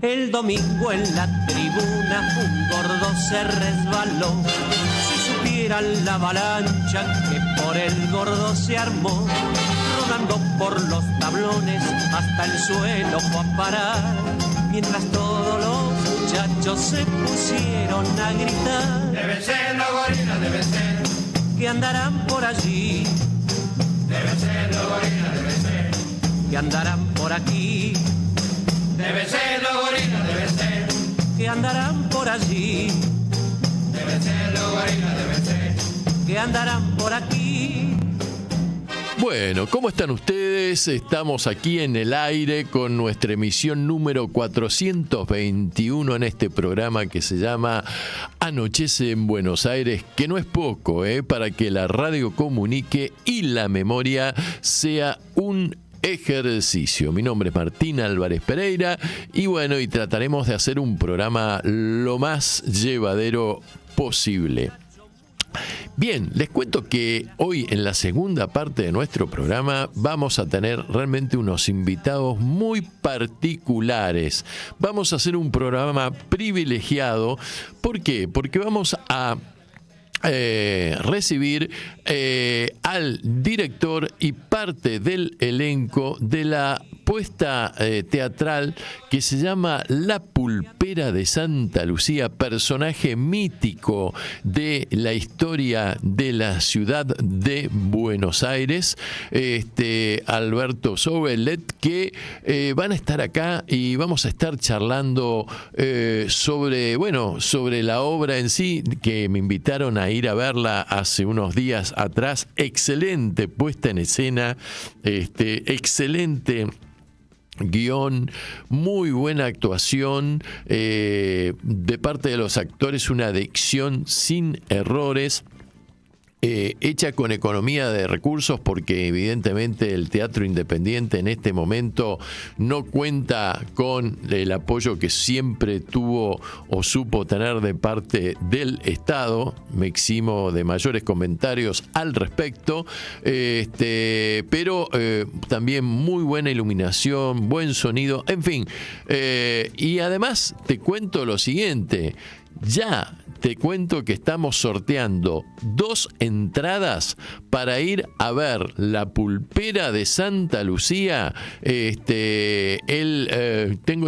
El domingo en la tribuna un gordo se resbaló. Si supieran la avalancha que por el gordo se armó, rodando por los tablones hasta el suelo fue a parar. Mientras todos los muchachos se pusieron a gritar: deben ser los gorilas, deben ser, que andarán por allí. Deben ser los gorilas, deben ser, que andarán por aquí. Deben ser los gorilas, deben ser, que andarán por allí. Deben ser los gorilas, deben ser, que andarán por aquí. Bueno, ¿cómo están ustedes? Estamos aquí en el aire con nuestra emisión número 421 en este programa que se llama Anochece en Buenos Aires, que no es poco, para que la radio comunique y la memoria sea un ejercicio. Mi nombre es Martín Álvarez Pereira y bueno, y trataremos de hacer un programa lo más llevadero posible. Bien, les cuento que hoy en la segunda parte de nuestro programa vamos a tener realmente unos invitados muy particulares. Vamos a hacer un programa privilegiado. ¿Por qué? Porque vamos a recibir al director y parte del elenco de la puesta teatral que se llama La Pulpera de Santa Lucía, personaje mítico de la historia de la ciudad de Buenos Aires, Alberto Sobelet, que van a estar acá y vamos a estar charlando sobre la obra en sí, que me invitaron a ir a verla hace unos días atrás. Excelente puesta en escena, excelente guión, muy buena actuación de parte de los actores, una dicción sin errores. Hecha con economía de recursos, porque evidentemente el teatro independiente en este momento no cuenta con el apoyo que siempre tuvo o supo tener de parte del Estado. Me eximo de mayores comentarios al respecto, pero también muy buena iluminación, buen sonido, en fin. Y además te cuento lo siguiente: ya te cuento que estamos sorteando 2 entradas para ir a ver La Pulpera de Santa Lucía. Tengo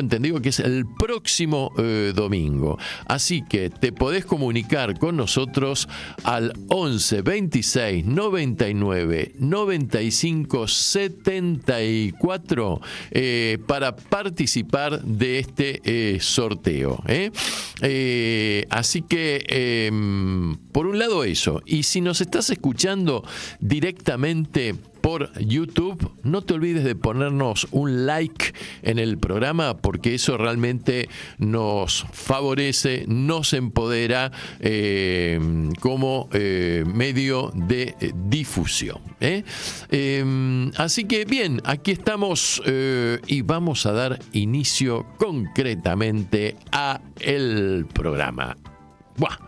entendido que es el próximo domingo. Así que te podés comunicar con nosotros al 11 26 99 95 74 para participar de este sorteo. Así que por un lado eso, y si nos estás escuchando directamente por YouTube, no te olvides de ponernos un like en el programa, porque eso realmente nos favorece, nos empodera como medio de difusión. Así que bien, aquí estamos y vamos a dar inicio concretamente a el programa. Buah.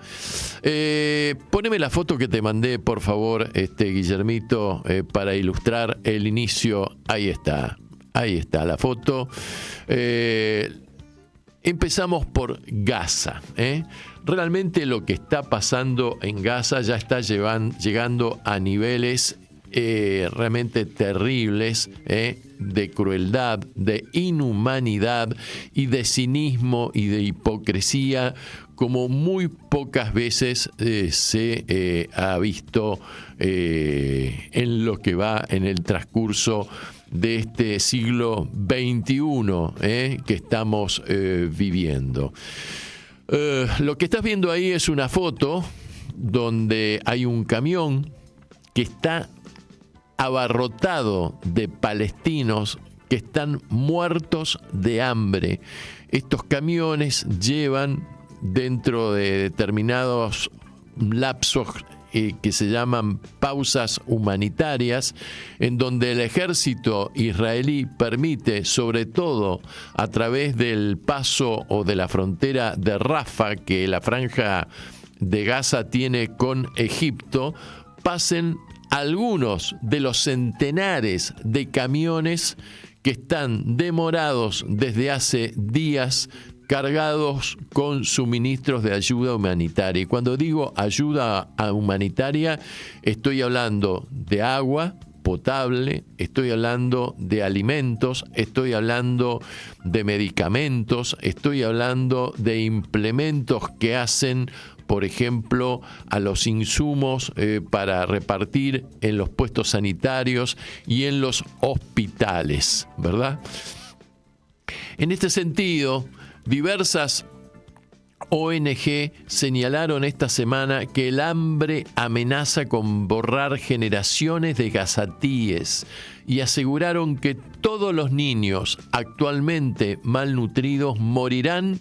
Poneme la foto que te mandé, por favor, Guillermito, para ilustrar el inicio. Ahí está la foto. Empezamos por Gaza. Realmente lo que está pasando en Gaza ya está llegando a niveles realmente terribles, de crueldad, de inhumanidad y de cinismo y de hipocresía, como muy pocas veces se ha visto en lo que va en el transcurso de este siglo XXI que estamos viviendo. Lo que estás viendo ahí es una foto donde hay un camión que está abarrotado de palestinos que están muertos de hambre. Estos camiones llevan, dentro de determinados lapsos que se llaman pausas humanitarias, en donde el ejército israelí permite, sobre todo a través del paso o de la frontera de Rafah, que la franja de Gaza tiene con Egipto, pasen algunos de los centenares de camiones que están demorados desde hace días, cargados con suministros de ayuda humanitaria. Y cuando digo ayuda humanitaria, estoy hablando de agua potable, estoy hablando de alimentos, estoy hablando de medicamentos, estoy hablando de implementos que hacen, por ejemplo, a los insumos para repartir en los puestos sanitarios y en los hospitales, ¿verdad? En este sentido, diversas ONG señalaron esta semana que el hambre amenaza con borrar generaciones de gazatíes y aseguraron que todos los niños actualmente malnutridos morirán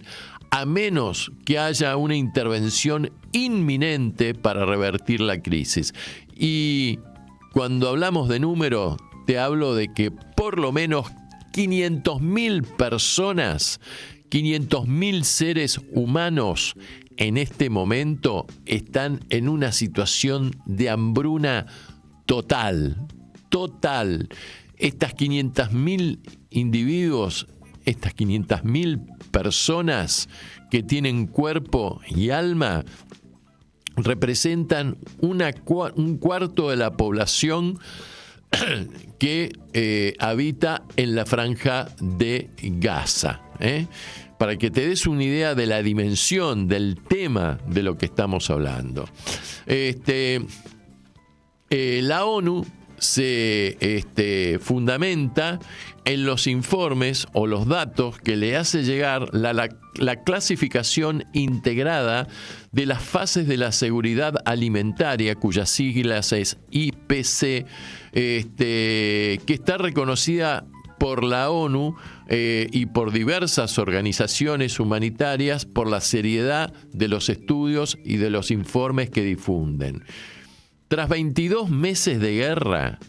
a menos que haya una intervención inminente para revertir la crisis. Y cuando hablamos de número, te hablo de que por lo menos 500.000 personas, 500.000 seres humanos en este momento están en una situación de hambruna total. Estas 500.000 individuos, estas 500.000 personas que tienen cuerpo y alma, representan un cuarto de la población que habita en la franja de Gaza. Para que te des una idea de la dimensión del tema de lo que estamos hablando. La ONU se fundamenta en los informes o los datos que le hace llegar la clasificación integrada de las fases de la seguridad alimentaria, cuyas siglas es IPC, que está reconocida por la ONU y por diversas organizaciones humanitarias por la seriedad de los estudios y de los informes que difunden. Tras 22 meses de guerra,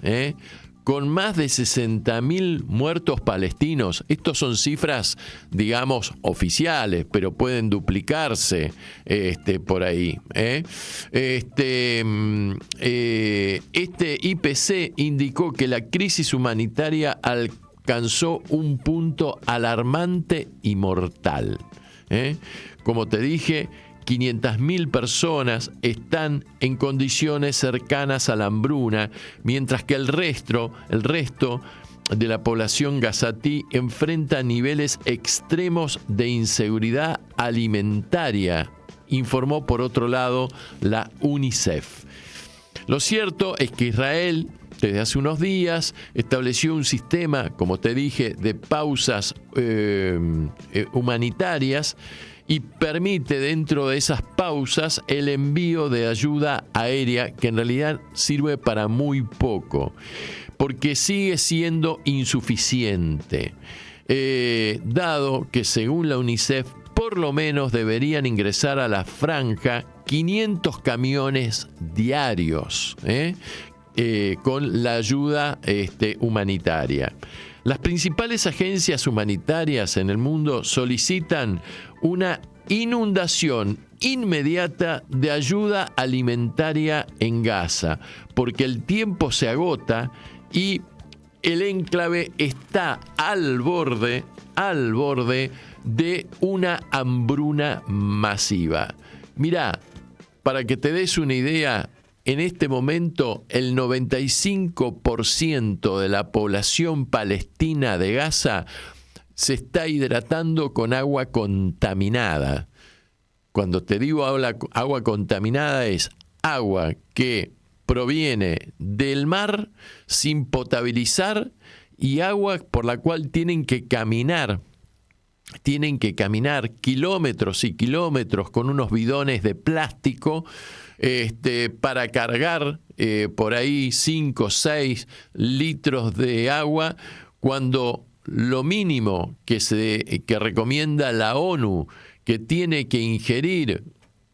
con más de 60.000 muertos palestinos, estos son cifras, digamos, oficiales, pero pueden duplicarse por ahí. Este IPC indicó que la crisis humanitaria alcanzó un punto alarmante y mortal. Como te dije, 500.000 personas están en condiciones cercanas a la hambruna, mientras que el resto de la población gazatí enfrenta niveles extremos de inseguridad alimentaria, informó por otro lado la UNICEF. Lo cierto es que Israel, desde hace unos días, estableció un sistema, como te dije, de pausas humanitarias y permite dentro de esas pausas el envío de ayuda aérea, que en realidad sirve para muy poco, porque sigue siendo insuficiente, dado que según la UNICEF por lo menos deberían ingresar a la franja 500 camiones diarios, con la ayuda humanitaria. Las principales agencias humanitarias en el mundo solicitan una inundación inmediata de ayuda alimentaria en Gaza, porque el tiempo se agota y el enclave está al borde de una hambruna masiva. Mirá, para que te des una idea, en este momento el 95% de la población palestina de Gaza se está hidratando con agua contaminada. Cuando te digo agua contaminada, es agua que proviene del mar sin potabilizar y agua por la cual tienen que caminar kilómetros y kilómetros con unos bidones de plástico para cargar por ahí 5 o 6 litros de agua, cuando lo mínimo que recomienda la ONU que tiene que ingerir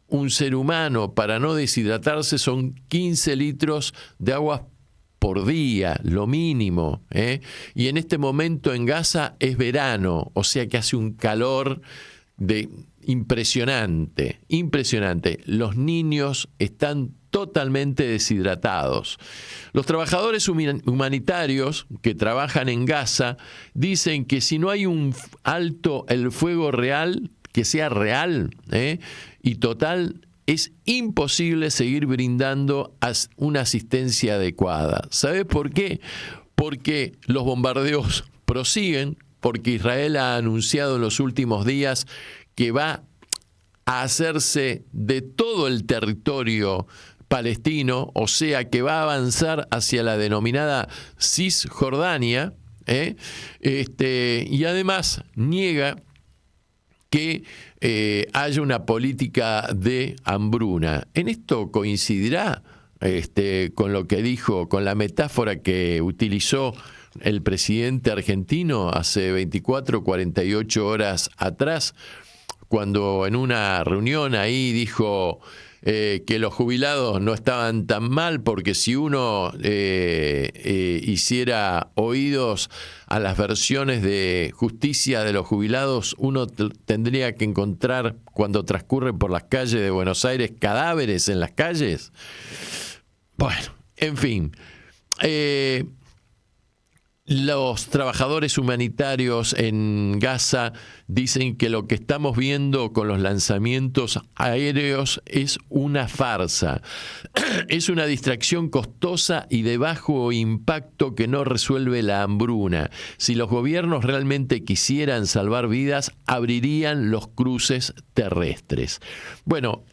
un ser humano para no deshidratarse son 15 litros de agua por día, lo mínimo. Y en este momento en Gaza es verano, o sea que hace un calor impresionante. Los niños están totalmente deshidratados. Los trabajadores humanitarios que trabajan en Gaza dicen que si no hay un alto el fuego real, que sea real y total, es imposible seguir brindando una asistencia adecuada. ¿Sabes por qué? Porque los bombardeos prosiguen, porque Israel ha anunciado en los últimos días que va a hacerse de todo el territorio palestino, o sea que va a avanzar hacia la denominada Cisjordania, y además niega que haya una política de hambruna. En esto coincidirá con lo que dijo, con la metáfora que utilizó el presidente argentino hace 24, 48 horas atrás, cuando en una reunión ahí dijo que los jubilados no estaban tan mal porque si uno hiciera oídos a las versiones de justicia de los jubilados, uno tendría que encontrar, cuando transcurre por las calles de Buenos Aires, cadáveres en las calles. Bueno, en fin. Los trabajadores humanitarios en Gaza dicen que lo que estamos viendo con los lanzamientos aéreos es una farsa. Es una distracción costosa y de bajo impacto que no resuelve la hambruna. Si los gobiernos realmente quisieran salvar vidas, abrirían los cruces terrestres. Bueno,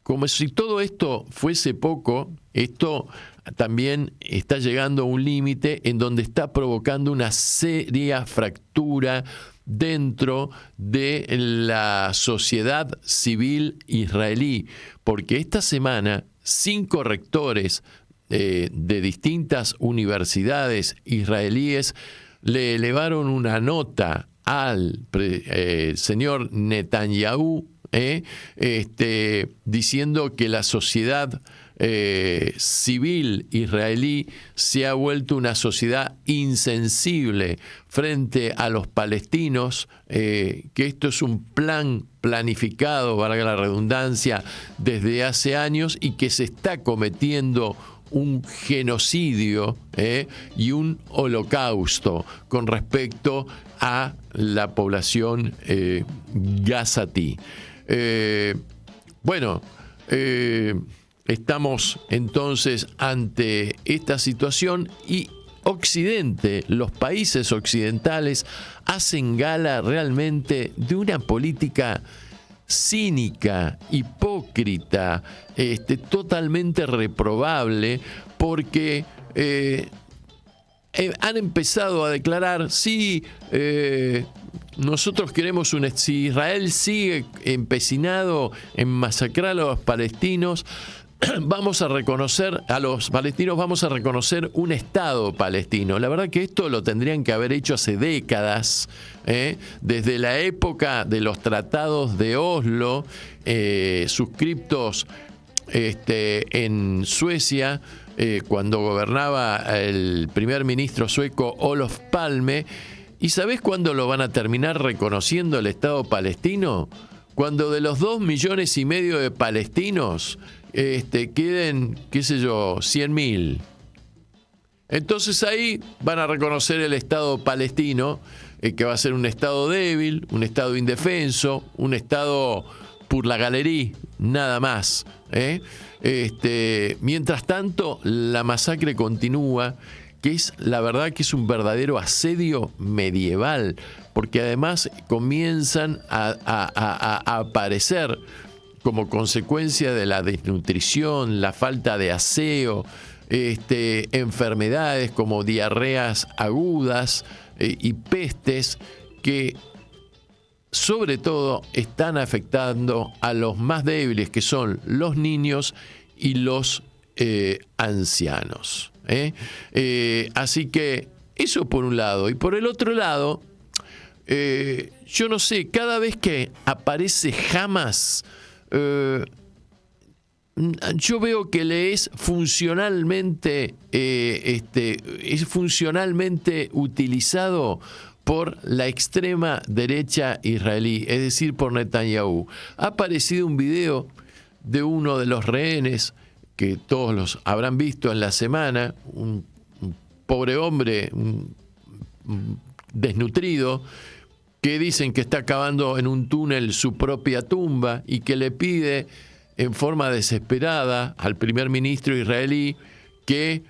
como si todo esto fuese poco, esto también está llegando a un límite en donde está provocando una seria fractura dentro de la sociedad civil israelí, porque esta semana 5 rectores de distintas universidades israelíes le elevaron una nota al señor Netanyahu, diciendo que la sociedad civil israelí se ha vuelto una sociedad insensible frente a los palestinos, que esto es un plan planificado, valga la redundancia, desde hace años y que se está cometiendo un genocidio y un holocausto con respecto a la población gazatí. Estamos entonces ante esta situación y Occidente, los países occidentales hacen gala realmente de una política cínica, hipócrita, totalmente reprobable, porque han empezado a declarar, sí, nosotros queremos si Israel sigue empecinado en masacrar a los palestinos, vamos a reconocer a los palestinos, vamos a reconocer un Estado palestino. La verdad que esto lo tendrían que haber hecho hace décadas, desde la época de los tratados de Oslo, suscriptos en Suecia, cuando gobernaba el primer ministro sueco Olof Palme. ¿Y sabés cuándo lo van a terminar reconociendo el Estado palestino? Cuando de los 2,5 millones de palestinos queden, 100.000. Entonces ahí van a reconocer el Estado palestino, que va a ser un Estado débil, un Estado indefenso, un Estado por la galería, nada más. Mientras tanto, la masacre continúa, que es la verdad que es un verdadero asedio medieval, porque además comienzan a aparecer como consecuencia de la desnutrición, la falta de aseo, enfermedades como diarreas agudas y pestes que sobre todo están afectando a los más débiles, que son los niños y los ancianos. Así que eso por un lado. Y por el otro lado, yo no sé, cada vez que aparece Hamas, yo veo que le es funcionalmente utilizado por la extrema derecha israelí, es decir, por Netanyahu. Ha aparecido un video de uno de los rehenes que todos los habrán visto en la semana, un pobre hombre desnutrido, que dicen que está cavando en un túnel su propia tumba y que le pide en forma desesperada al primer ministro israelí que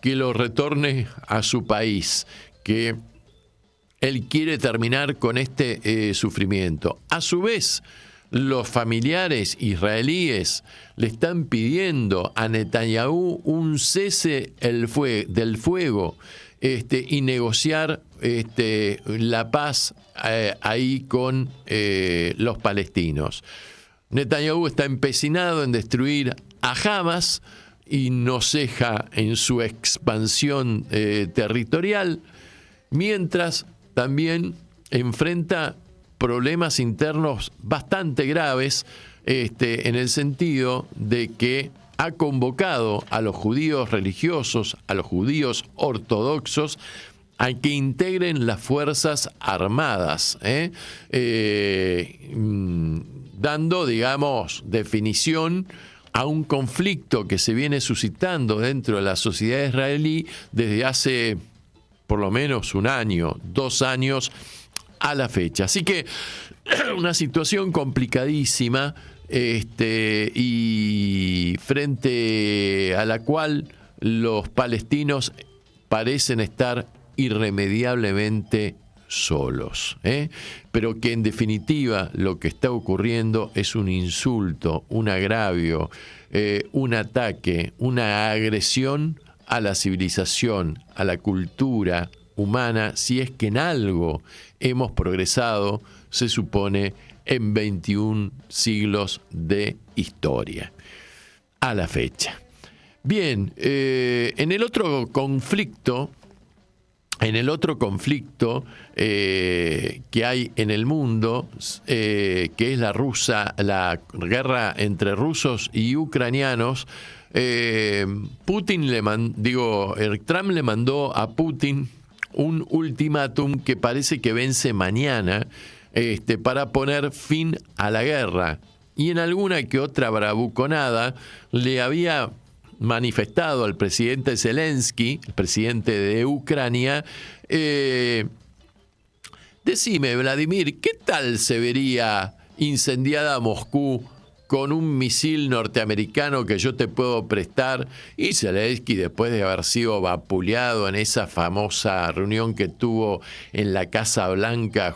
lo retorne a su país, que él quiere terminar con este sufrimiento. A su vez, los familiares israelíes le están pidiendo a Netanyahu un cese del fuego y negociar la paz ahí con los palestinos. Netanyahu está empecinado en destruir a Hamas y no ceja en su expansión territorial, mientras también enfrenta problemas internos bastante graves en el sentido de que ha convocado a los judíos religiosos, a los judíos ortodoxos, a que integren las Fuerzas Armadas, dando, digamos, definición a un conflicto que se viene suscitando dentro de la sociedad israelí desde hace por lo menos 1 año, 2 años a la fecha. Así que una situación complicadísima y frente a la cual los palestinos parecen estar irremediablemente solos, pero que en definitiva lo que está ocurriendo es un insulto, un agravio, un ataque, una agresión a la civilización, a la cultura humana, si es que en algo hemos progresado, se supone, en 21 siglos de historia, a la fecha. Bien, en el otro conflicto que hay en el mundo, que es la guerra entre rusos y ucranianos, Trump le mandó a Putin un ultimátum que parece que vence mañana, para poner fin a la guerra. Y en alguna que otra bravuconada le había manifestado al presidente Zelensky, el presidente de Ucrania, decime, Vladimir, ¿qué tal se vería incendiada Moscú con un misil norteamericano que yo te puedo prestar? Y Zelensky, después de haber sido vapuleado en esa famosa reunión que tuvo en la Casa Blanca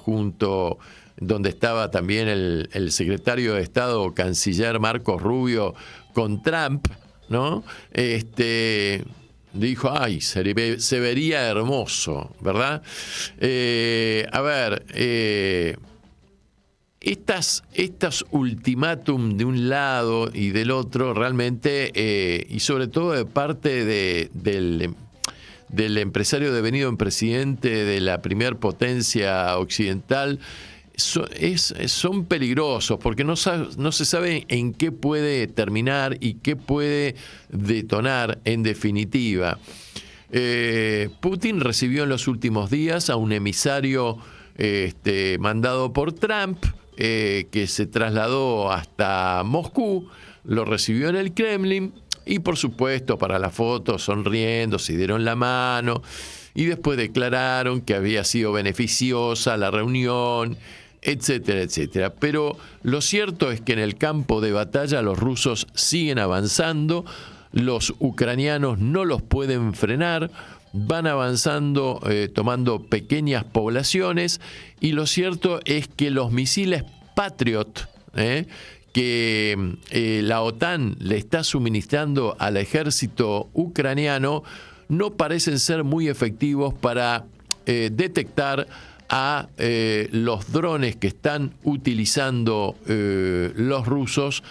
donde estaba también el secretario de Estado, canciller Marco Rubio, con Trump, ¿no? Dijo, ay, se vería hermoso, ¿verdad? Estos ultimátum de un lado y del otro realmente, y sobre todo de parte del empresario devenido en presidente de la primer potencia occidental, son peligrosos porque no se sabe en qué puede terminar y qué puede detonar en definitiva. Putin recibió en los últimos días a un emisario mandado por Trump, que se trasladó hasta Moscú, lo recibió en el Kremlin y por supuesto para la foto sonriendo se dieron la mano y después declararon que había sido beneficiosa la reunión, etcétera, etcétera. Pero lo cierto es que en el campo de batalla los rusos siguen avanzando, los ucranianos no los pueden frenar, van avanzando, tomando pequeñas poblaciones, y lo cierto es que los misiles Patriot, que la OTAN le está suministrando al ejército ucraniano, no parecen ser muy efectivos para detectar a los drones que están utilizando los rusos,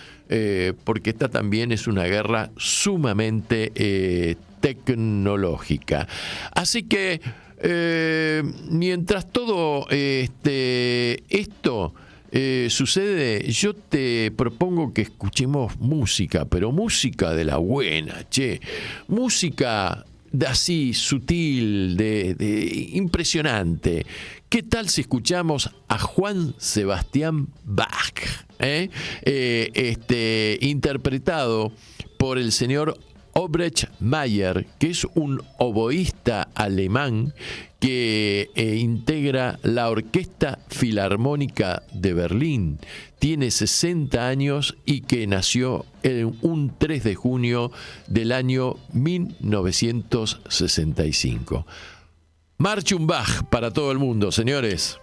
porque esta también es una guerra sumamente tecnológica. Así que mientras todo esto sucede, yo te propongo que escuchemos música, pero música de la buena, música así sutil, de impresionante. ¿Qué tal si escuchamos a Juan Sebastián Bach, interpretado por el señor Obrecht Mayer, que es un oboísta alemán que integra la Orquesta Filarmónica de Berlín. Tiene 60 años y que nació un 3 de junio del año 1965. Marche un Bach para todo el mundo, señores.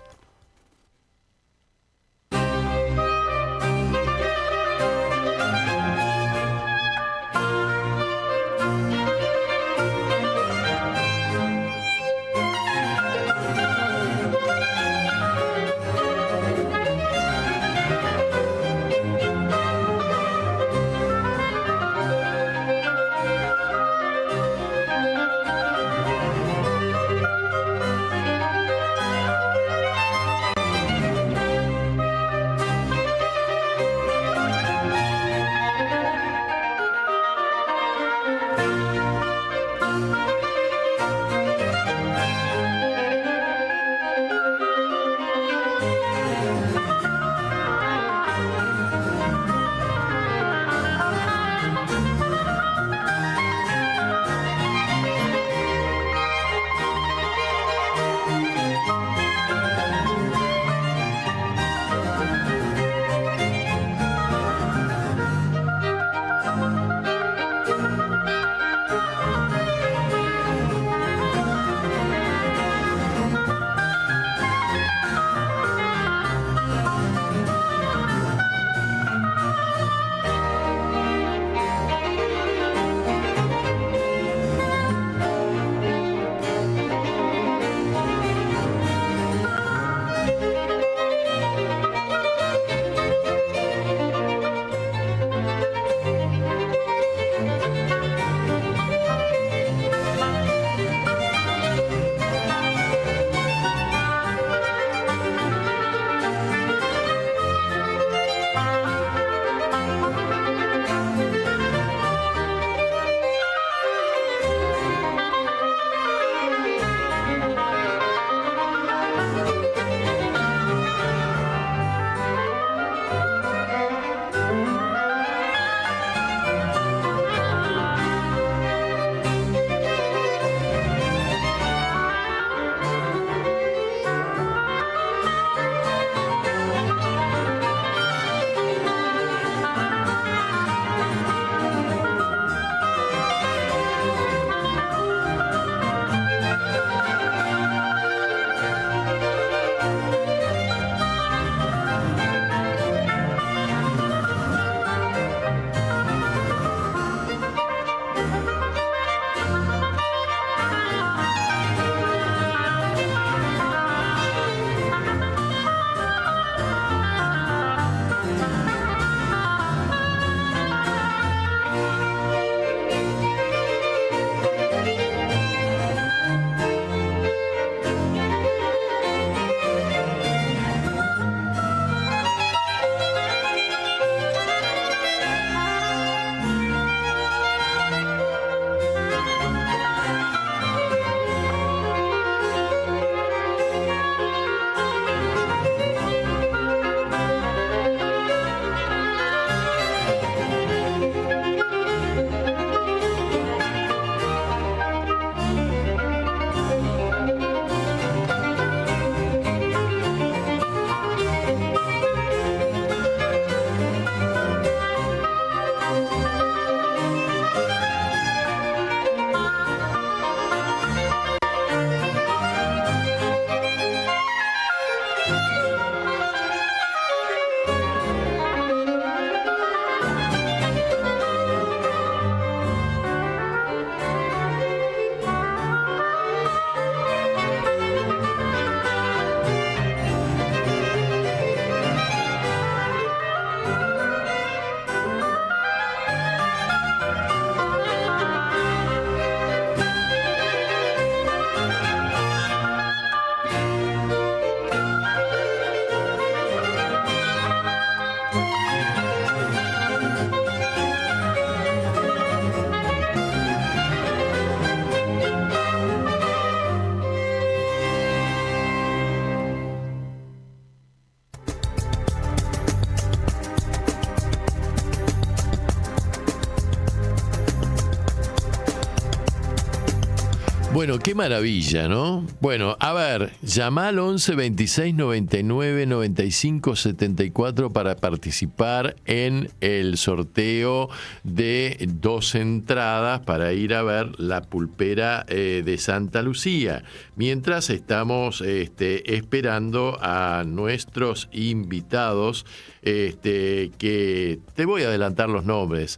Bueno, qué maravilla, ¿no? Bueno, a ver, llama al 11 26 99 95 74 para participar en el sorteo de 2 entradas para ir a ver La Pulpera de Santa Lucía. Mientras estamos esperando a nuestros invitados, que te voy a adelantar los nombres.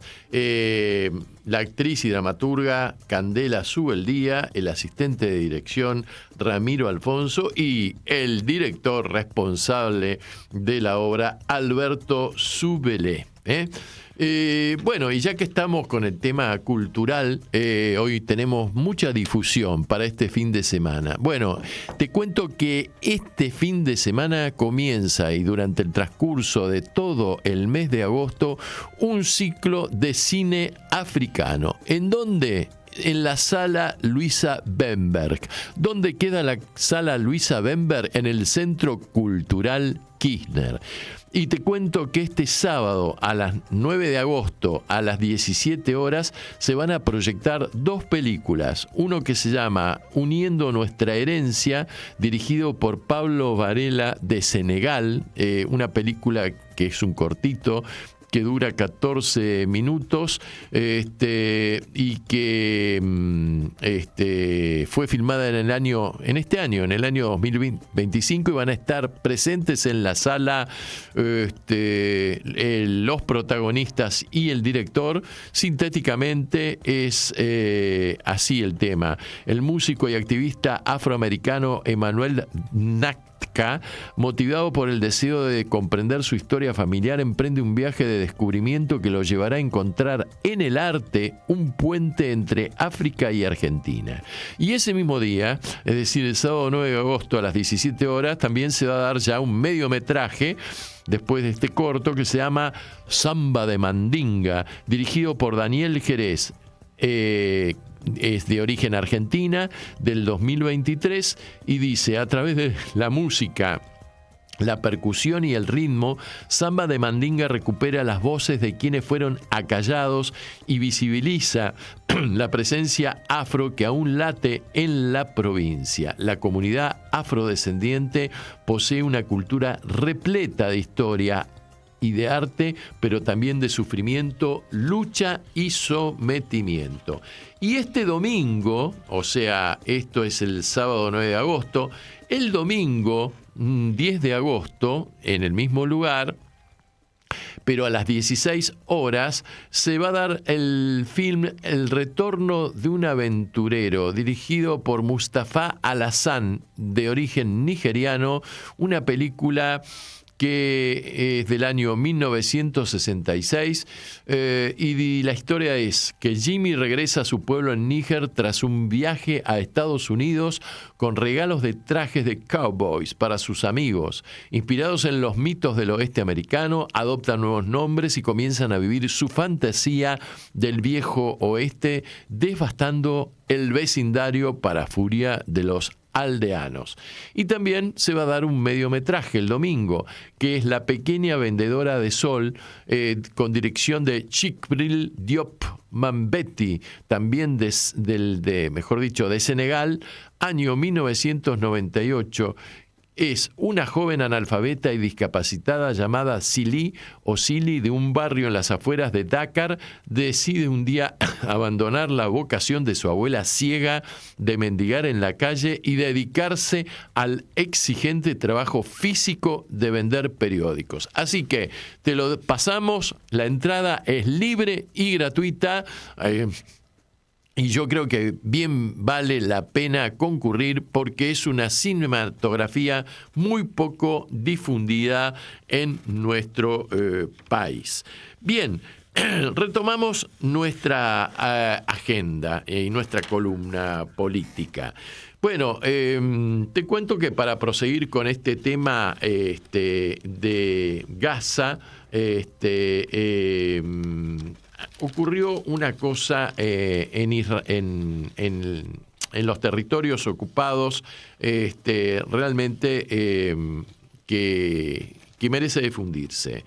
La actriz y dramaturga Candela Subeldía, el asistente de dirección Ramiro Alfonso y el director responsable de la obra Alberto Subelé. Bueno, y ya que estamos con el tema cultural, hoy tenemos mucha difusión para este fin de semana. Bueno, te cuento que este fin de semana comienza y durante el transcurso de todo el mes de agosto un ciclo de cine africano. ¿En dónde? En la Sala Luisa Bemberg. ¿Dónde queda la Sala Luisa Bemberg? En el Centro Cultural Kirchner. Y te cuento que este sábado a las 9 de agosto a las 17 horas se van a proyectar 2 películas. Uno que se llama Uniendo Nuestra Herencia, dirigido por Pablo Varela de Senegal, una película que es un cortito que dura 14 minutos y que fue filmada en el año 2025, y van a estar presentes en la sala los protagonistas y el director. Sintéticamente es así el tema. El músico y activista afroamericano Emmanuel Nack, motivado por el deseo de comprender su historia familiar, emprende un viaje de descubrimiento que lo llevará a encontrar en el arte un puente entre África y Argentina. Y ese mismo día, es decir, el sábado 9 de agosto a las 17 horas, también se va a dar ya un mediometraje después de este corto que se llama Samba de Mandinga, dirigido por Daniel Jerez. Es de origen argentina, del 2023, y dice: a través de la música, la percusión y el ritmo, Samba de Mandinga recupera las voces de quienes fueron acallados y visibiliza la presencia afro que aún late en la provincia. La comunidad afrodescendiente posee una cultura repleta de historia y de arte, pero también de sufrimiento, lucha y sometimiento. Y este domingo, o sea, esto es el sábado 9 de agosto, el domingo 10 de agosto, en el mismo lugar, pero a las 16 horas, se va a dar el film El retorno de un aventurero, dirigido por Mustafa Alassane, de origen nigeriano, una película que es del año 1966, y la historia es que Jimmy regresa a su pueblo en Níger tras un viaje a Estados Unidos con regalos de trajes de cowboys para sus amigos. Inspirados en los mitos del oeste americano, adoptan nuevos nombres y comienzan a vivir su fantasía del viejo oeste, devastando el vecindario para furia de los aldeanos. Y también se va a dar un mediometraje el domingo, que es La pequeña vendedora de sol, con dirección de Chikril Diop Mambeti, también de Senegal, año 1998. Es una joven analfabeta y discapacitada llamada Sili de un barrio en las afueras de Dakar. Decide un día abandonar la vocación de su abuela ciega de mendigar en la calle y dedicarse al exigente trabajo físico de vender periódicos. Así que te lo pasamos, la entrada es libre y gratuita. Y yo creo que bien vale la pena concurrir porque es una cinematografía muy poco difundida en nuestro país. Bien, retomamos nuestra agenda y nuestra columna política. Bueno, te cuento que para proseguir con este tema de Gaza, ocurrió una cosa en los territorios ocupados realmente que merece difundirse.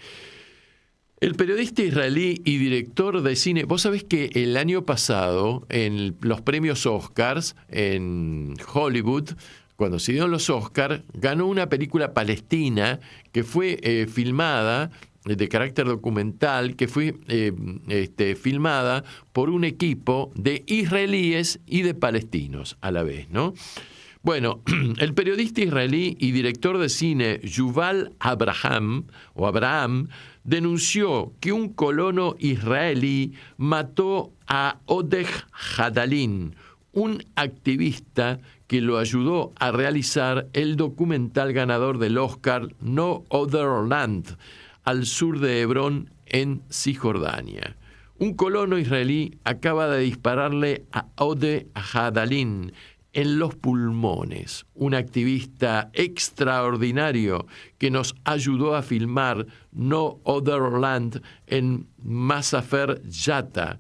El periodista israelí y director de cine, vos sabés que el año pasado, en los premios Oscars en Hollywood, cuando se dieron los Oscars, ganó una película palestina que fue filmada, de carácter documental, que fue filmada por un equipo de israelíes y de palestinos a la vez, ¿no? Bueno, el periodista israelí y director de cine Yuval Abraham denunció que un colono israelí mató a Odeh Hadalin, un activista que lo ayudó a realizar el documental ganador del Oscar No Other Land, al sur de Hebrón, en Cisjordania. Un colono israelí acaba de dispararle a Odeh Hadalin en los pulmones, un activista extraordinario que nos ayudó a filmar No Other Land en Masafer Yatta.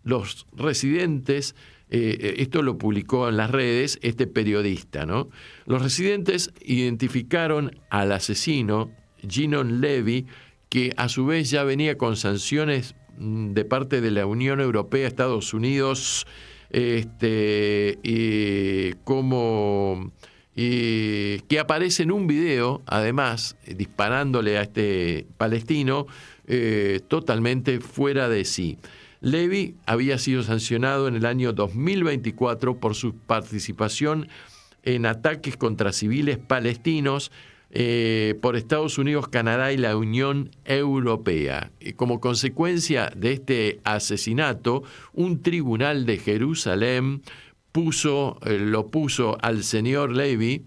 Los residentes, esto lo publicó en las redes este periodista, ¿no? Los residentes identificaron al asesino, Ginon Levy, que a su vez ya venía con sanciones de parte de la Unión Europea, Estados Unidos, que aparece en un video, además, disparándole a este palestino, totalmente fuera de sí. Levy había sido sancionado en el año 2024 por su participación en ataques contra civiles palestinos por Estados Unidos, Canadá y la Unión Europea. Como consecuencia de este asesinato, un tribunal de Jerusalén lo puso al señor Levy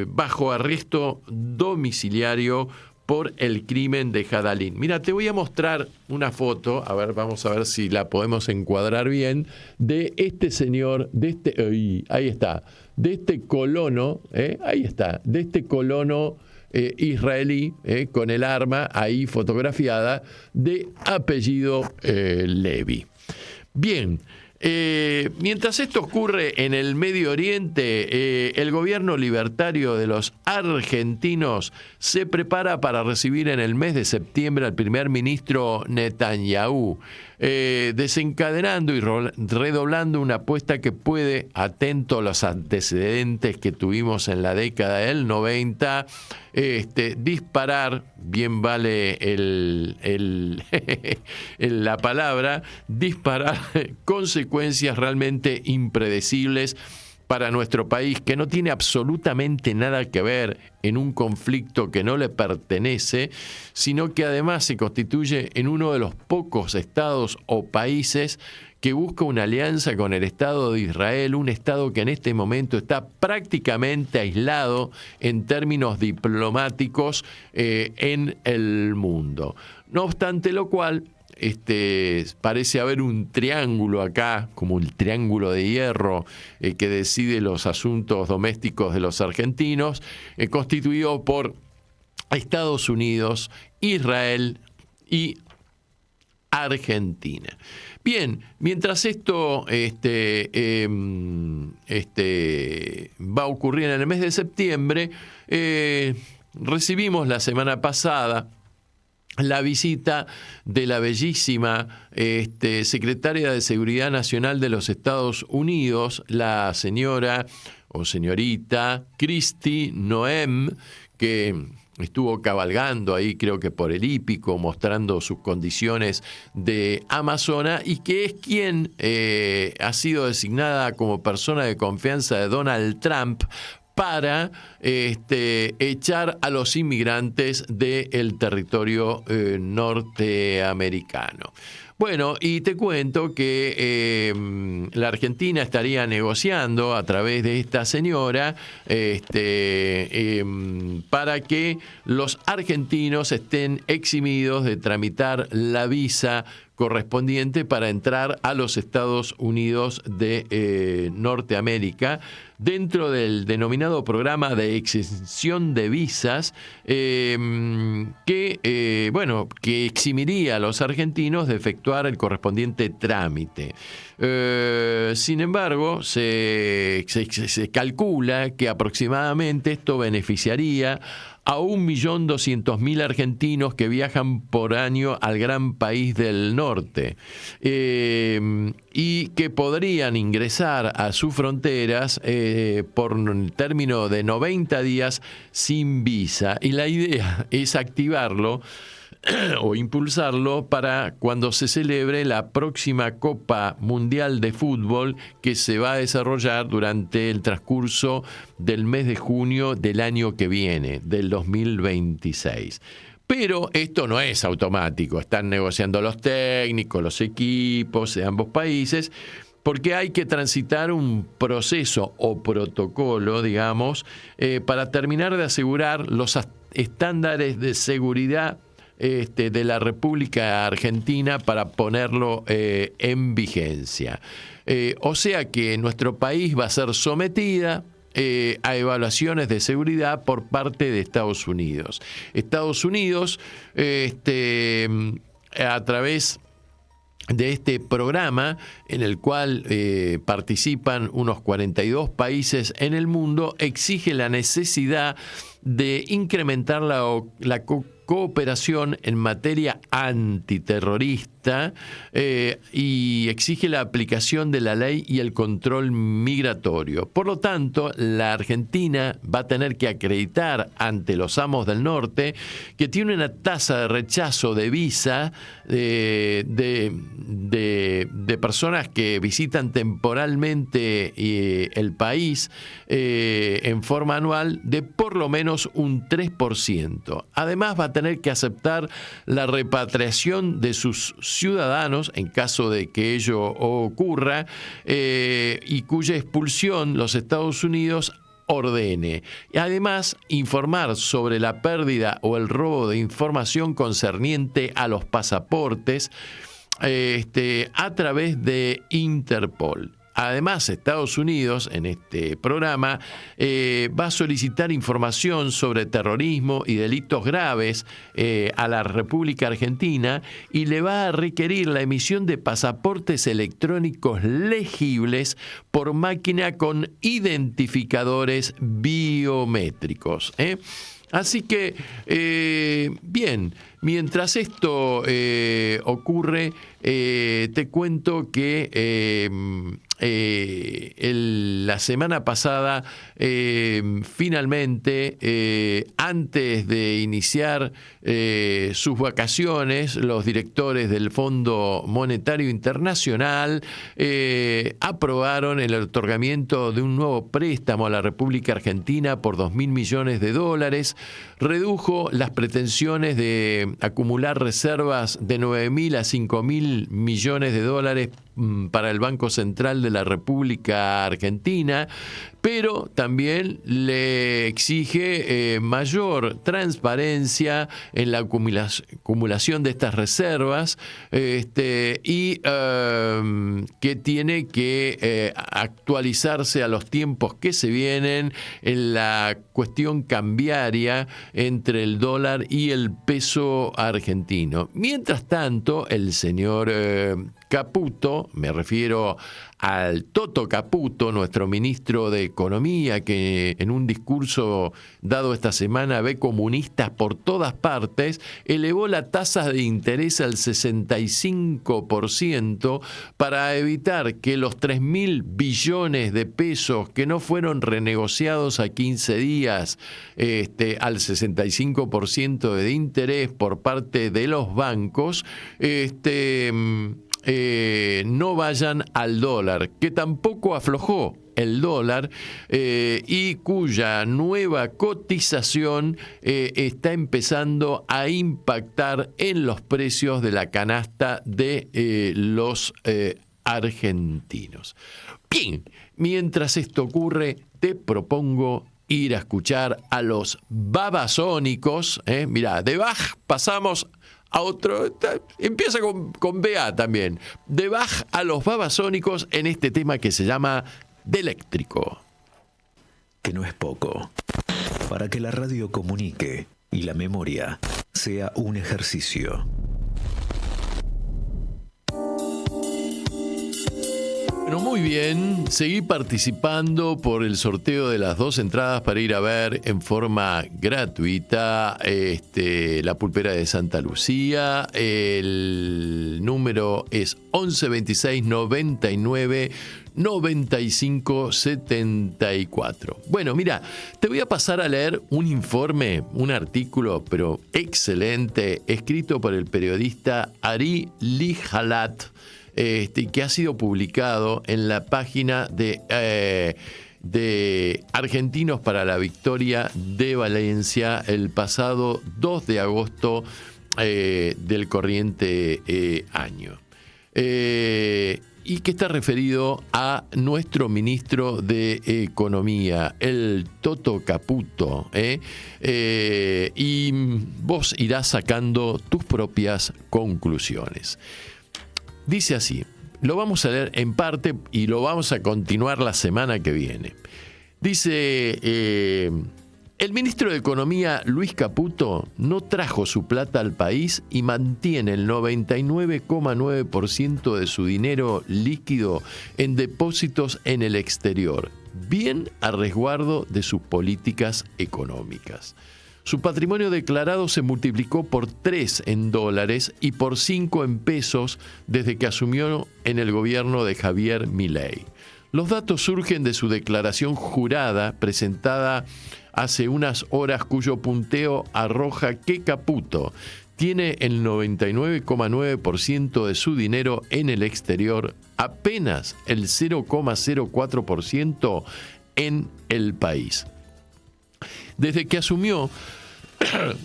bajo arresto domiciliario por el crimen de Hadalin. Mira, te voy a mostrar una foto, a ver, vamos a ver si la podemos encuadrar bien, de este señor, ahí está, de este colono, ahí está, de este colono israelí, con el arma ahí fotografiada, de apellido Levy. Bien. Mientras esto ocurre en el Medio Oriente, el gobierno libertario de los argentinos se prepara para recibir en el mes de septiembre al primer ministro Netanyahu, desencadenando y redoblando una apuesta que puede, atento a los antecedentes que tuvimos en la década del 90, disparar, bien vale la palabra, disparar consecuencias realmente impredecibles para nuestro país, que no tiene absolutamente nada que ver en un conflicto que no le pertenece, sino que además se constituye en uno de los pocos estados o países que busca una alianza con el Estado de Israel, un Estado que en este momento está prácticamente aislado en términos diplomáticos en el mundo. No obstante lo cual, parece haber un triángulo acá, como el triángulo de hierro, que decide los asuntos domésticos de los argentinos, constituido por Estados Unidos, Israel y Argentina. Bien, mientras esto va a ocurrir en el mes de septiembre, recibimos la semana pasada la visita de la bellísima secretaria de Seguridad Nacional de los Estados Unidos, la señora o señorita Kristi Noem, que estuvo cabalgando ahí, creo que por el hípico, mostrando sus condiciones de amazona, y que es quien ha sido designada como persona de confianza de Donald Trump para echar a los inmigrantes del territorio norteamericano. Bueno, y te cuento que la Argentina estaría negociando a través de esta señora para que los argentinos estén eximidos de tramitar la visa correspondiente para entrar a los Estados Unidos de Norteamérica, dentro del denominado programa de exención de visas que eximiría a los argentinos de efectuar el correspondiente trámite. Sin embargo, se calcula que aproximadamente esto beneficiaría a 1.200.000 argentinos que viajan por año al gran país del norte, y que podrían ingresar a sus fronteras por un término de 90 días sin visa. Y la idea es activarlo o impulsarlo para cuando se celebre la próxima Copa Mundial de Fútbol, que se va a desarrollar durante el transcurso del mes de junio del año que viene, del 2026. Pero esto no es automático, están negociando los técnicos, los equipos de ambos países, porque hay que transitar un proceso o protocolo, digamos, para terminar de asegurar los estándares de seguridad de la República Argentina para ponerlo en vigencia. O sea que nuestro país va a ser sometida a evaluaciones de seguridad por parte de Estados Unidos. Estados Unidos, a través de este programa, en el cual participan unos 42 países en el mundo, exige la necesidad de incrementar la cooperación en materia antiterrorista y exige la aplicación de la ley y el control migratorio. Por lo tanto, la Argentina va a tener que acreditar ante los amos del norte que tiene una tasa de rechazo de visa de personas que visitan temporalmente el país en forma anual de por lo menos un 3%. Además, va a tener que aceptar la repatriación de sus ciudadanos en caso de que ello ocurra y cuya expulsión los Estados Unidos ordene. Y además, informar sobre la pérdida o el robo de información concerniente a los pasaportes a través de Interpol. Además, Estados Unidos, en este programa, va a solicitar información sobre terrorismo y delitos graves a la República Argentina y le va a requerir la emisión de pasaportes electrónicos legibles por máquina con identificadores biométricos. Así que, bien, mientras esto ocurre, te cuento que la semana pasada, finalmente, antes de iniciar sus vacaciones, los directores del Fondo Monetario Internacional aprobaron el otorgamiento de un nuevo préstamo a la República Argentina por $2.000 millones, redujo las pretensiones de acumular reservas de 9.000 a 5.000 millones de dólares para el Banco Central de la República Argentina, pero también le exige mayor transparencia en la acumulación de estas reservas y que tiene que actualizarse a los tiempos que se vienen en la cuestión cambiaria entre el dólar y el peso argentino. Mientras tanto, el señor Caputo, me refiero al Toto Caputo, nuestro ministro de Economía, que en un discurso dado esta semana ve comunistas por todas partes, elevó la tasa de interés al 65% para evitar que los 3.000 billones de pesos que no fueron renegociados a 15 días al 65% de interés por parte de los bancos, no vayan al dólar, que tampoco aflojó el dólar y cuya nueva cotización está empezando a impactar en los precios de la canasta de los argentinos. Bien, mientras esto ocurre, te propongo ir a escuchar a los Babasónicos. Mirá, de Bach pasamos a otro, empieza con BA también. De Bach a los Babasónicos en este tema que se llama De Eléctrico. Que no es poco. Para que la radio comunique y la memoria sea un ejercicio. Bueno, muy bien. Seguí participando por el sorteo de las 2 entradas para ir a ver en forma gratuita La Pulpera de Santa Lucía. El número es 11 26 99 95 74. Bueno, mira, te voy a pasar a leer un informe, un artículo, pero excelente, escrito por el periodista Ari Lihalat, que ha sido publicado en la página de Argentinos para la Victoria de Valencia el pasado 2 de agosto del corriente año. Y que está referido a nuestro ministro de Economía, el Toto Caputo. Y vos irás sacando tus propias conclusiones. Dice así, lo vamos a leer en parte y lo vamos a continuar la semana que viene. Dice, el ministro de Economía, Luis Caputo, no trajo su plata al país y mantiene el 99,9% de su dinero líquido en depósitos en el exterior, bien a resguardo de sus políticas económicas. Su patrimonio declarado se multiplicó por 3 en dólares y por 5 en pesos desde que asumió en el gobierno de Javier Milei. Los datos surgen de su declaración jurada presentada hace unas horas, cuyo punteo arroja que Caputo tiene el 99,9% de su dinero en el exterior, apenas el 0,04% en el país. Desde que asumió,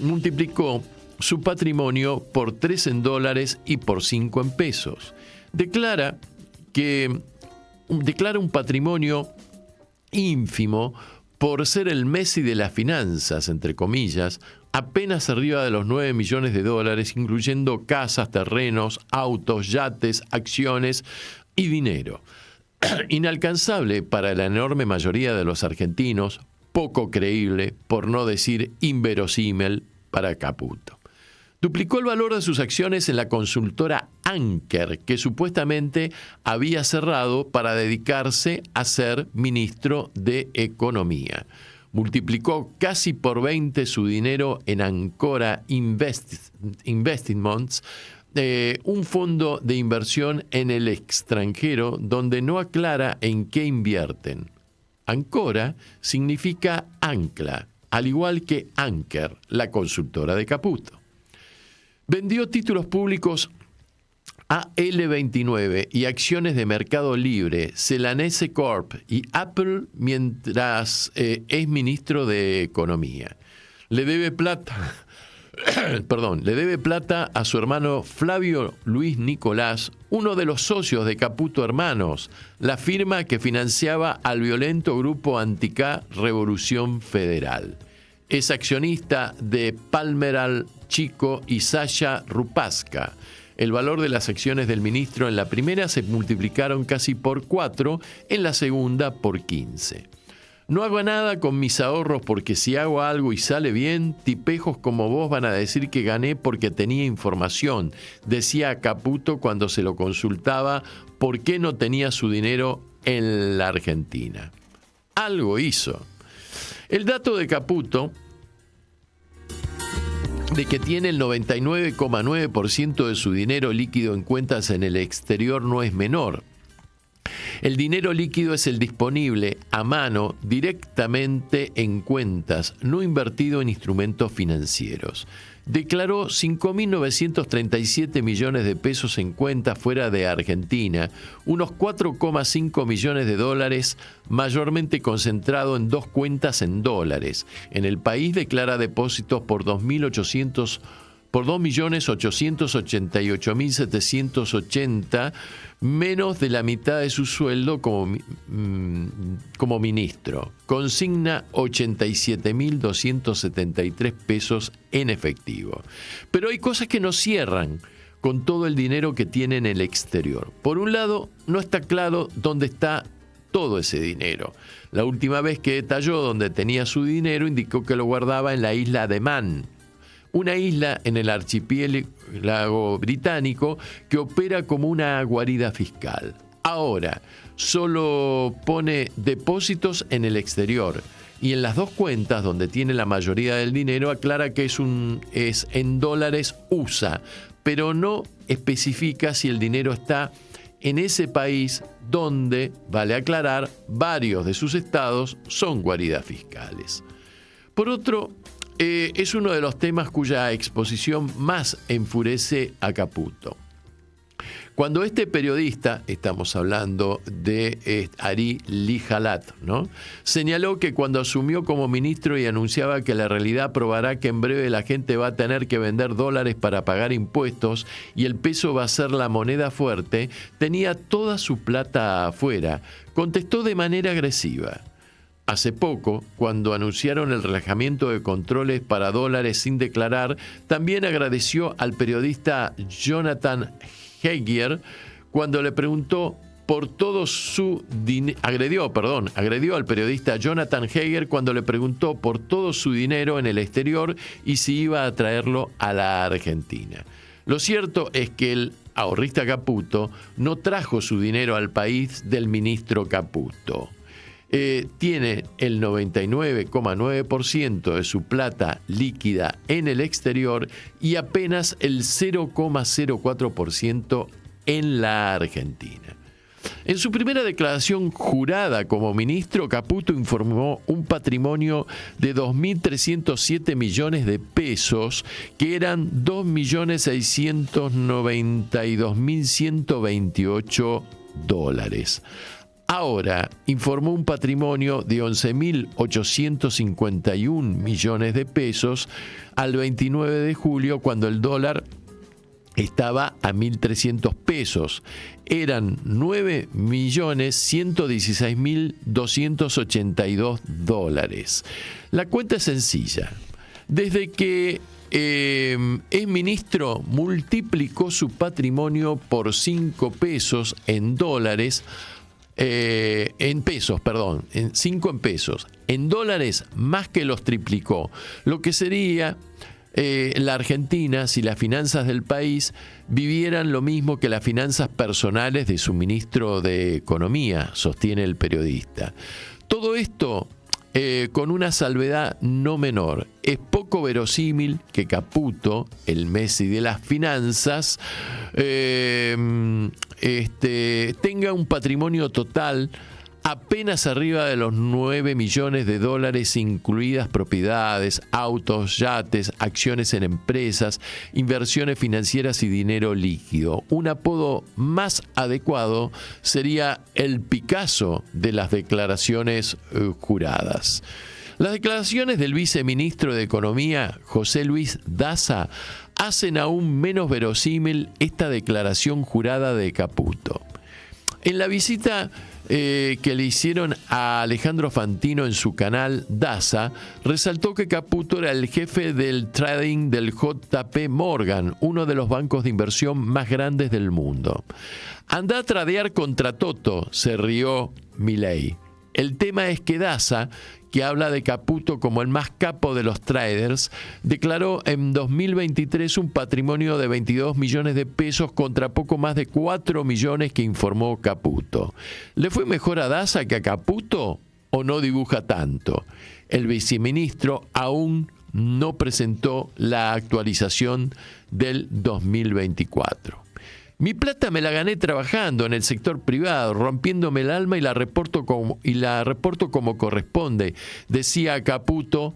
multiplicó su patrimonio por 3 en dólares y por 5 en pesos. Declara un patrimonio ínfimo por ser el Messi de las finanzas, entre comillas, apenas arriba de los 9 millones de dólares, incluyendo casas, terrenos, autos, yates, acciones y dinero. Inalcanzable para la enorme mayoría de los argentinos, poco creíble, por no decir inverosímil, para Caputo. Duplicó el valor de sus acciones en la consultora Anker, que supuestamente había cerrado para dedicarse a ser ministro de Economía. Multiplicó casi por 20 su dinero en Ancora Investments, un fondo de inversión en el extranjero donde no aclara en qué invierten. Ancora significa ancla, al igual que Anker, la consultora de Caputo. Vendió títulos públicos a L29 y acciones de Mercado Libre, Celanese Corp y Apple mientras es ministro de Economía. Le debe plata a su hermano Flavio Luis Nicolás, uno de los socios de Caputo Hermanos, la firma que financiaba al violento grupo Antica Revolución Federal. Es accionista de Palmeral Chico y Sasha Rupaska. El valor de las acciones del ministro en la primera se multiplicaron casi por 4, en la segunda por 15. No hago nada con mis ahorros porque si hago algo y sale bien, tipejos como vos van a decir que gané porque tenía información, decía Caputo cuando se lo consultaba por qué no tenía su dinero en la Argentina. Algo hizo. El dato de Caputo de que tiene el 99,9% de su dinero líquido en cuentas en el exterior no es menor. El dinero líquido es el disponible a mano directamente en cuentas, no invertido en instrumentos financieros. Declaró 5.937 millones de pesos en cuentas fuera de Argentina, unos 4,5 millones de dólares, mayormente concentrado en 2 cuentas en dólares. En el país declara depósitos por 2.888.780, menos de la mitad de su sueldo como ministro. Consigna 87.273 pesos en efectivo. Pero hay cosas que no cierran con todo el dinero que tiene en el exterior. Por un lado, no está claro dónde está todo ese dinero. La última vez que detalló dónde tenía su dinero, indicó que lo guardaba en la isla de Man, una isla en el archipiélago británico que opera como una guarida fiscal. Ahora, solo pone depósitos en el exterior y en las dos cuentas donde tiene la mayoría del dinero aclara que es en dólares USA, pero no especifica si el dinero está en ese país donde, vale aclarar, varios de sus estados son guaridas fiscales. Por otro, es uno de los temas cuya exposición más enfurece a Caputo. Cuando este periodista, estamos hablando de Ari Lijalat, ¿no?, señaló que cuando asumió como ministro y anunciaba que la realidad probará que en breve la gente va a tener que vender dólares para pagar impuestos y el peso va a ser la moneda fuerte, tenía toda su plata afuera, contestó de manera agresiva. Hace poco, cuando anunciaron el relajamiento de controles para dólares sin declarar, también agradeció al periodista Jonathan Haiger cuando le preguntó por todo su dinero. Agredió al periodista Jonathan Haiger cuando le preguntó por todo su dinero en el exterior y si iba a traerlo a la Argentina. Lo cierto es que el ahorrista Caputo no trajo su dinero al país del ministro Caputo. Tiene el 99,9% de su plata líquida en el exterior y apenas el 0,04% en la Argentina. En su primera declaración jurada como ministro, Caputo informó un patrimonio de 2.307 millones de pesos, que eran 2.692.128 dólares. Ahora informó un patrimonio de 11.851 millones de pesos al 29 de julio, cuando el dólar estaba a 1.300 pesos. Eran 9.116.282 dólares. La cuenta es sencilla. Desde que es ministro, multiplicó su patrimonio por 5 pesos en dólares. En 5 en pesos. En dólares más que los triplicó. Lo que sería la Argentina si las finanzas del país vivieran lo mismo que las finanzas personales de su ministro de Economía, sostiene el periodista. Todo esto con una salvedad no menor. Es poco verosímil que Caputo, el Messi de las finanzas, tenga un patrimonio total apenas arriba de los 9 millones de dólares, incluidas propiedades, autos, yates, acciones en empresas, inversiones financieras y dinero líquido. Un apodo más adecuado sería el Picasso de las declaraciones juradas. Las declaraciones del viceministro de Economía, José Luis Daza, hacen aún menos verosímil esta declaración jurada de Caputo. En la visita que le hicieron a Alejandro Fantino en su canal, Daza resaltó que Caputo era el jefe del trading del JP Morgan, uno de los bancos de inversión más grandes del mundo. Anda a tradear contra Toto, se rió Milei. El tema es que Daza, que habla de Caputo como el más capo de los traders, declaró en 2023 un patrimonio de 22 millones de pesos contra poco más de 4 millones que informó Caputo. ¿Le fue mejor a Daza que a Caputo o no dibuja tanto? El viceministro aún no presentó la actualización del 2024. Mi plata me la gané trabajando en el sector privado, rompiéndome el alma y la reporto como corresponde, decía Caputo.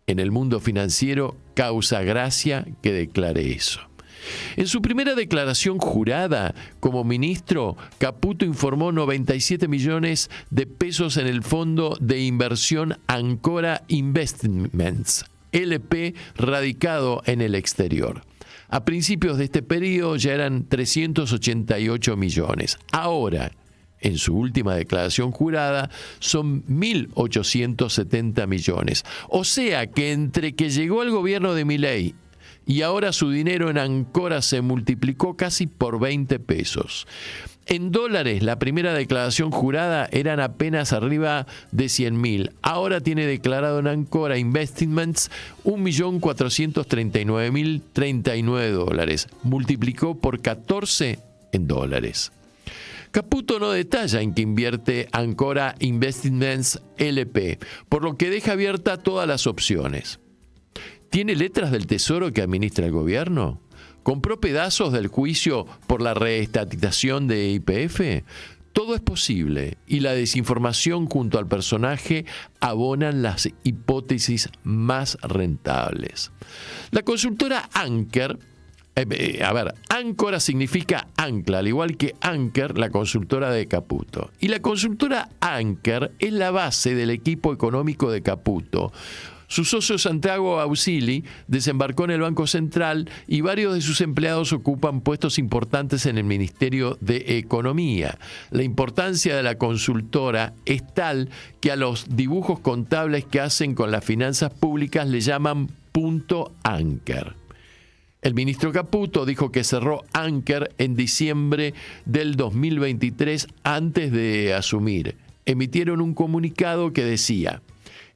En el mundo financiero causa gracia que declare eso. En su primera declaración jurada como ministro, Caputo informó 97 millones de pesos en el fondo de inversión Ancora Investments, LP, radicado en el exterior. A principios de este periodo ya eran 388 millones. Ahora, en su última declaración jurada, son 1.870 millones. O sea que entre que llegó el gobierno de Milei y ahora su dinero en Ancora se multiplicó casi por 20 pesos. En dólares, la primera declaración jurada eran apenas arriba de 100.000. Ahora tiene declarado en Ancora Investments 1.439.039 dólares. Multiplicó por 14 en dólares. Caputo no detalla en qué invierte Ancora Investments LP, por lo que deja abierta todas las opciones. ¿Tiene letras del Tesoro que administra el gobierno? ¿Compró pedazos del juicio por la reestatización de YPF? Todo es posible y la desinformación junto al personaje abonan las hipótesis más rentables. La consultora Anker, Áncora significa ancla, al igual que Anker, la consultora de Caputo. Y la consultora Anker es la base del equipo económico de Caputo. Su socio Santiago Ausili desembarcó en el Banco Central y varios de sus empleados ocupan puestos importantes en el Ministerio de Economía. La importancia de la consultora es tal que a los dibujos contables que hacen con las finanzas públicas le llaman punto Anker. El ministro Caputo dijo que cerró Anker en diciembre del 2023 antes de asumir. Emitieron un comunicado que decía: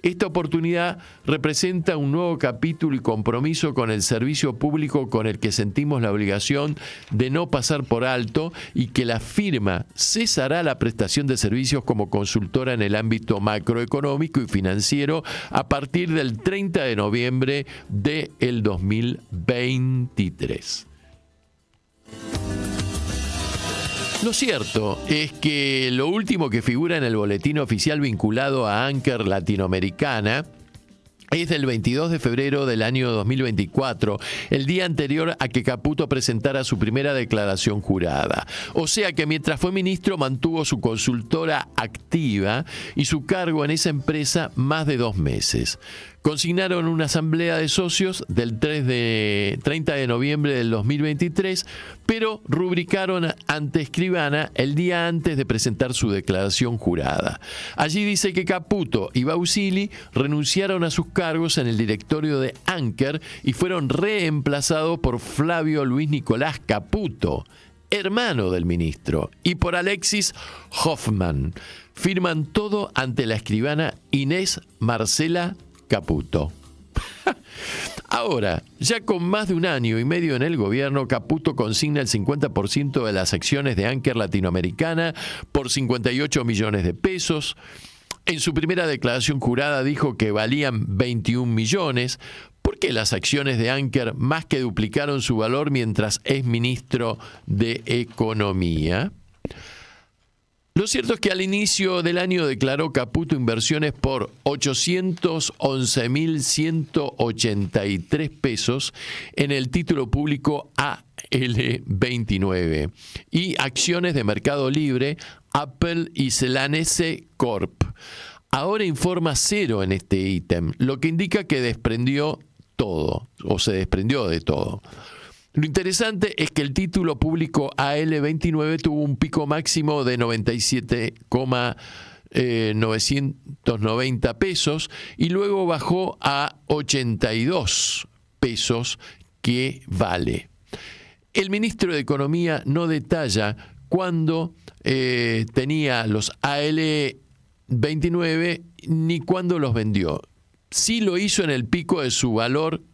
esta oportunidad representa un nuevo capítulo y compromiso con el servicio público con el que sentimos la obligación de no pasar por alto y que la firma cesará la prestación de servicios como consultora en el ámbito macroeconómico y financiero a partir del 30 de noviembre del 2023. Lo cierto es que lo último que figura en el boletín oficial vinculado a Anker Latinoamericana es del 22 de febrero del año 2024, el día anterior a que Caputo presentara su primera declaración jurada. O sea que mientras fue ministro mantuvo su consultora activa y su cargo en esa empresa más de 2 meses. Consignaron una asamblea de socios del 30 de noviembre del 2023, pero rubricaron ante escribana el día antes de presentar su declaración jurada. Allí dice que Caputo y Bausili renunciaron a sus cargos en el directorio de Anker y fueron reemplazados por Flavio Luis Nicolás Caputo, hermano del ministro, y por Alexis Hoffman. Firman todo ante la escribana Inés Marcela Caputo. Ahora, ya con más de 1 año y medio en el gobierno, Caputo consigna el 50% de las acciones de Anker Latinoamericana por 58 millones de pesos. En su primera declaración jurada dijo que valían 21 millones. ¿Por qué las acciones de Anker más que duplicaron su valor mientras es ministro de Economía? Lo cierto es que al inicio del año declaró Caputo inversiones por 811.183 pesos en el título público AL29 y acciones de Mercado Libre, Apple y Celanese Corp. Ahora informa 0 en este ítem, lo que indica que desprendió todo, o se desprendió de todo. Lo interesante es que el título público AL29 tuvo un pico máximo de 97,990 pesos y luego bajó a 82 pesos que vale. El ministro de Economía no detalla cuándo tenía los AL29 ni cuándo los vendió. Sí lo hizo en el pico de su valor,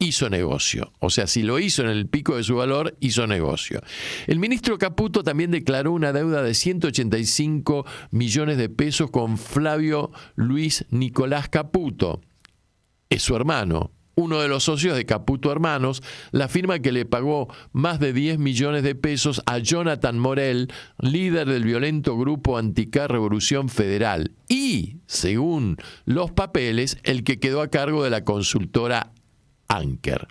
hizo negocio. O sea, si lo hizo en el pico de su valor, hizo negocio. El ministro Caputo también declaró una deuda de 185 millones de pesos con Flavio Luis Nicolás Caputo. Es su hermano, uno de los socios de Caputo Hermanos, la firma que le pagó más de 10 millones de pesos a Jonathan Morel, líder del violento grupo Antiká Revolución Federal. Y, según los papeles, el que quedó a cargo de la consultora Anker.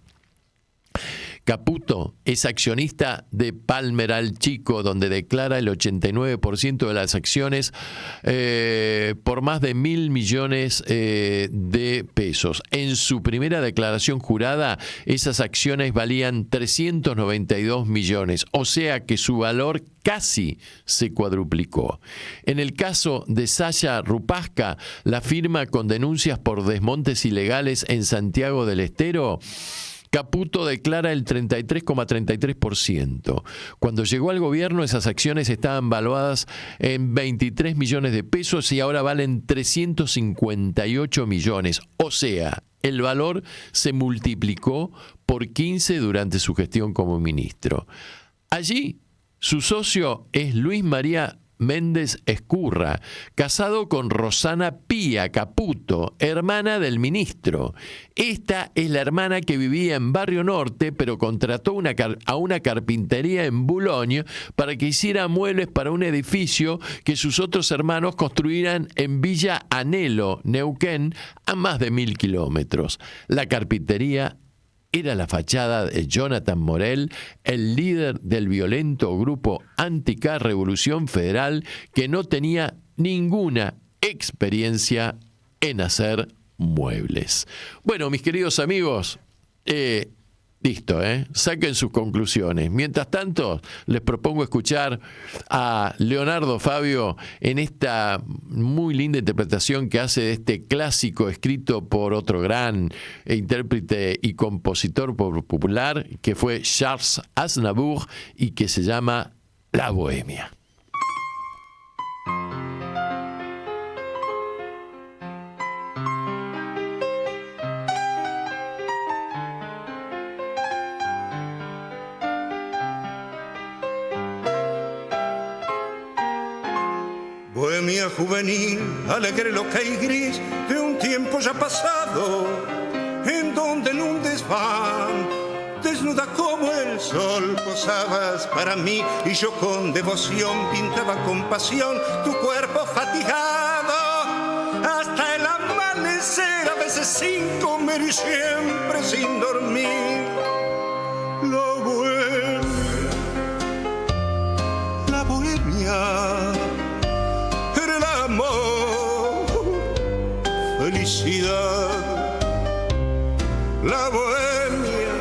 Caputo es accionista de Palmeral Chico, donde declara el 89% de las acciones por más de 1.000 millones de pesos. En su primera declaración jurada, esas acciones valían 392 millones, o sea que su valor casi se cuadruplicó. En el caso de Sasha Rupasca, la firma con denuncias por desmontes ilegales en Santiago del Estero, Caputo declara el 33,33%. Cuando llegó al gobierno, esas acciones estaban valuadas en 23 millones de pesos y ahora valen 358 millones. O sea, el valor se multiplicó por 15 durante su gestión como ministro. Allí Su socio es Luis María Méndez Escurra, casado con Rosana Pía Caputo, hermana del ministro. Esta es la hermana que vivía en Barrio Norte, pero contrató a una carpintería en Boulogne para que hiciera muebles para un edificio que sus otros hermanos construirán en Villa Anhelo, Neuquén, a más de 1000 kilómetros. La carpintería era la fachada de Jonathan Morel, el líder del violento grupo Anticar Revolución Federal, que no tenía ninguna experiencia en hacer muebles. Bueno, mis queridos amigos, listo, saquen sus conclusiones. Mientras tanto, les propongo escuchar a Leonardo Fabio en esta muy linda interpretación que hace de este clásico escrito por otro gran intérprete y compositor popular, que fue Charles Aznavour, y que se llama La Bohemia. Bohemia juvenil, alegre, loca y gris de un tiempo ya pasado, en donde en un desván, desnuda como el sol, posabas para mí y yo con devoción pintaba con pasión tu cuerpo fatigado hasta el amanecer, a veces sin comer y siempre sin dormir. La bohemia, felicidad, la bohemia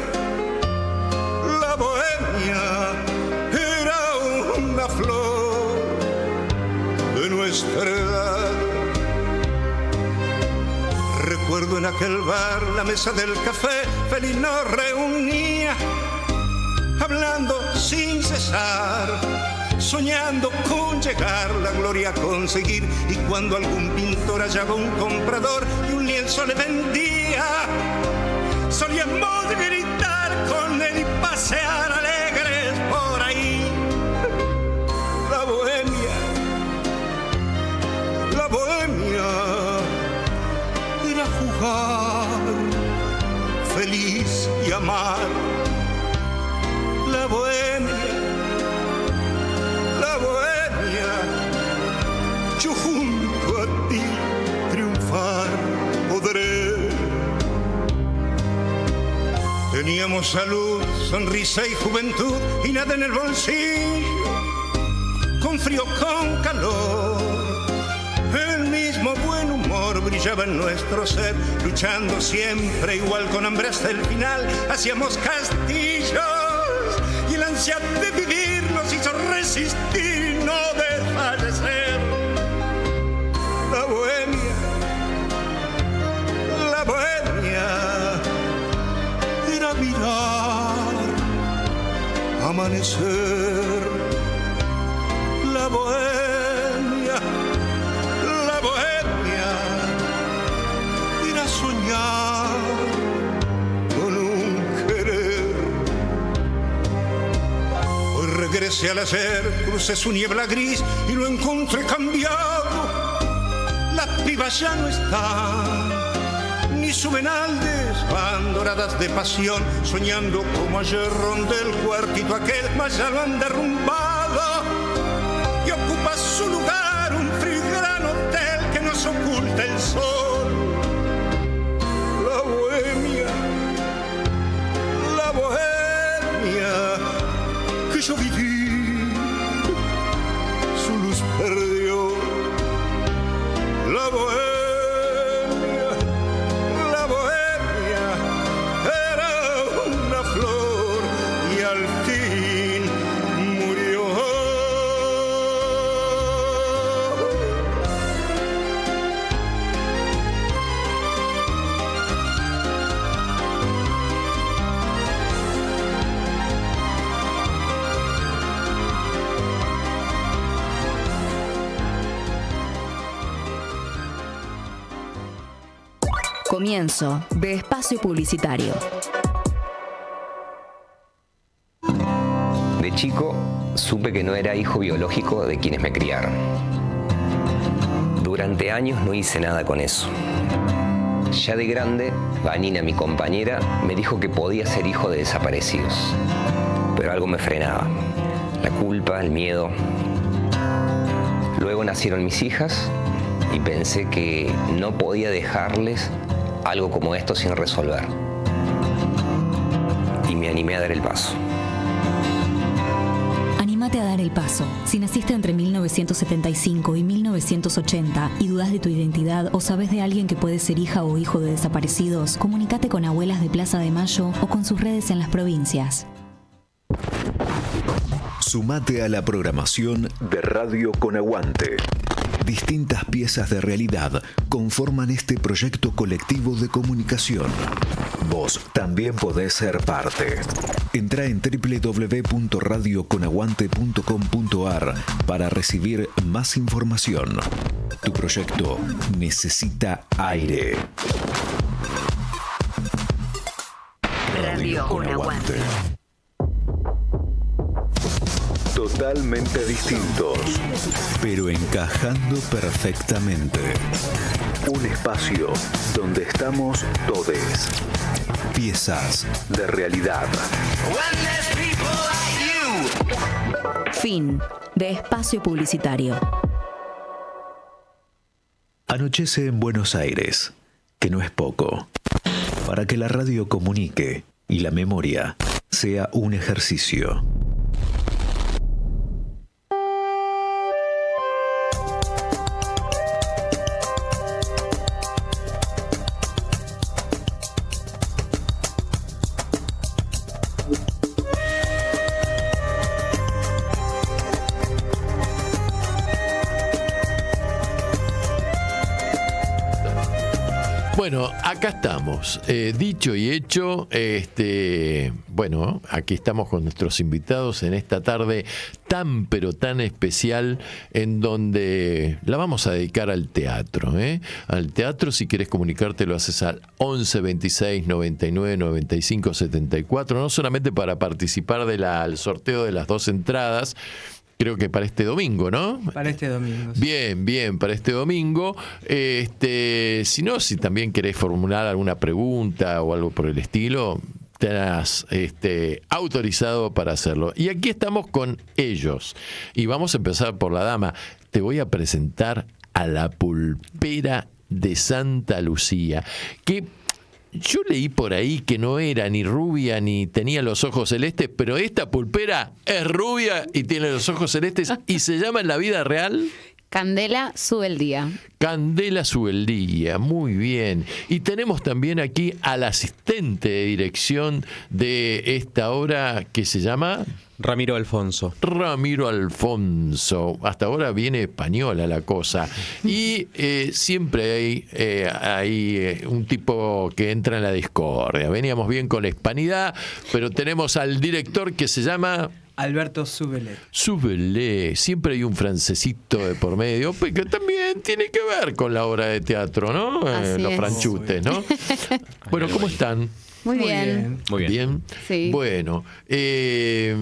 era una flor de nuestra edad. Recuerdo en aquel bar la mesa del café, feliz nos reunía, hablando sin cesar, soñando con llegar la gloria a conseguir, y cuando algún pintor hallaba un comprador y un lienzo le vendía, solíamos gritar con él y pasear alegres por ahí. La bohemia era jugar, feliz y amar. La bohemia, yo junto a ti triunfar podré. Teníamos salud, sonrisa y juventud y nada en el bolsillo, con frío, con calor. El mismo buen humor brillaba en nuestro ser, luchando siempre igual con hambre hasta el final. Hacíamos castillos y el ansia de vivir nos hizo resistir y no desfallecer. La bohemia era mirar amanecer. La bohemia era soñar con un querer. Hoy regresé al ayer, crucé su niebla gris y lo encontré cambiado. Las pibas ya no están, ni suben al desván, doradas de pasión, soñando como ayer rondé el cuartito aquel, mas ya lo han derrumbado y ocupa su lugar un frío y gran hotel que nos oculta el sol. La bohemia que yo viví, su luz perdió. La bohemia era una flor y al fin murió. Comienzo de espacio publicitario. De chico supe que no era hijo biológico de quienes me criaron. Durante años no hice nada con eso. Ya de grande, Vanina, mi compañera, me dijo que podía ser hijo de desaparecidos. Pero algo me frenaba. La culpa, el miedo. Luego nacieron mis hijas y pensé que no podía dejarles algo como esto sin resolver. Y me animé a dar el paso. Anímate a dar el paso. Si naciste entre 1975 y 1980 y dudas de tu identidad o sabes de alguien que puede ser hija o hijo de desaparecidos, comunícate con Abuelas de Plaza de Mayo o con sus redes en las provincias. Sumate a la programación de Radio Con Aguante. Distintas piezas de realidad conforman este proyecto colectivo de comunicación. Vos también podés ser parte. Entrá en www.radioconaguante.com.ar para recibir más información. Tu proyecto necesita aire. Radio Con Aguante. Totalmente distintos, pero encajando perfectamente. Un espacio donde estamos todes. Piezas de realidad. Fin de espacio publicitario. Anochece en Buenos Aires, que no es poco. Para que la radio comunique y la memoria sea un ejercicio. Bueno, acá estamos, dicho y hecho, bueno, aquí estamos con nuestros invitados en esta tarde tan pero tan especial en donde la vamos a dedicar al teatro, Al teatro, si querés comunicarte lo haces al 11 26 99 95 74, no solamente para participar del sorteo de las 2 entradas, creo que para este domingo, ¿no? Para este domingo. Sí. Bien, para este domingo. Si no, si también querés formular alguna pregunta o algo por el estilo, te has autorizado para hacerlo. Y aquí estamos con ellos. Y vamos a empezar por la dama. Te voy a presentar a la pulpera de Santa Lucía, que yo leí por ahí que no era ni rubia ni tenía los ojos celestes, pero esta pulpera es rubia y tiene los ojos celestes y se llama en la vida real Candela Subeldía. Candela Subeldía, muy bien. Y tenemos también aquí al asistente de dirección de esta obra que se llama Ramiro Alfonso. Ramiro Alfonso. Hasta ahora viene española la cosa. Y siempre hay un tipo que entra en la discordia. Veníamos bien con la hispanidad, pero tenemos al director que se llama Alberto Subelet. Subelet. Siempre hay un francesito de por medio, que también tiene que ver con la obra de teatro, ¿no? Los franchutes, ¿no? Bueno, ¿cómo están? Muy bien. Muy bien. Sí. Bueno, les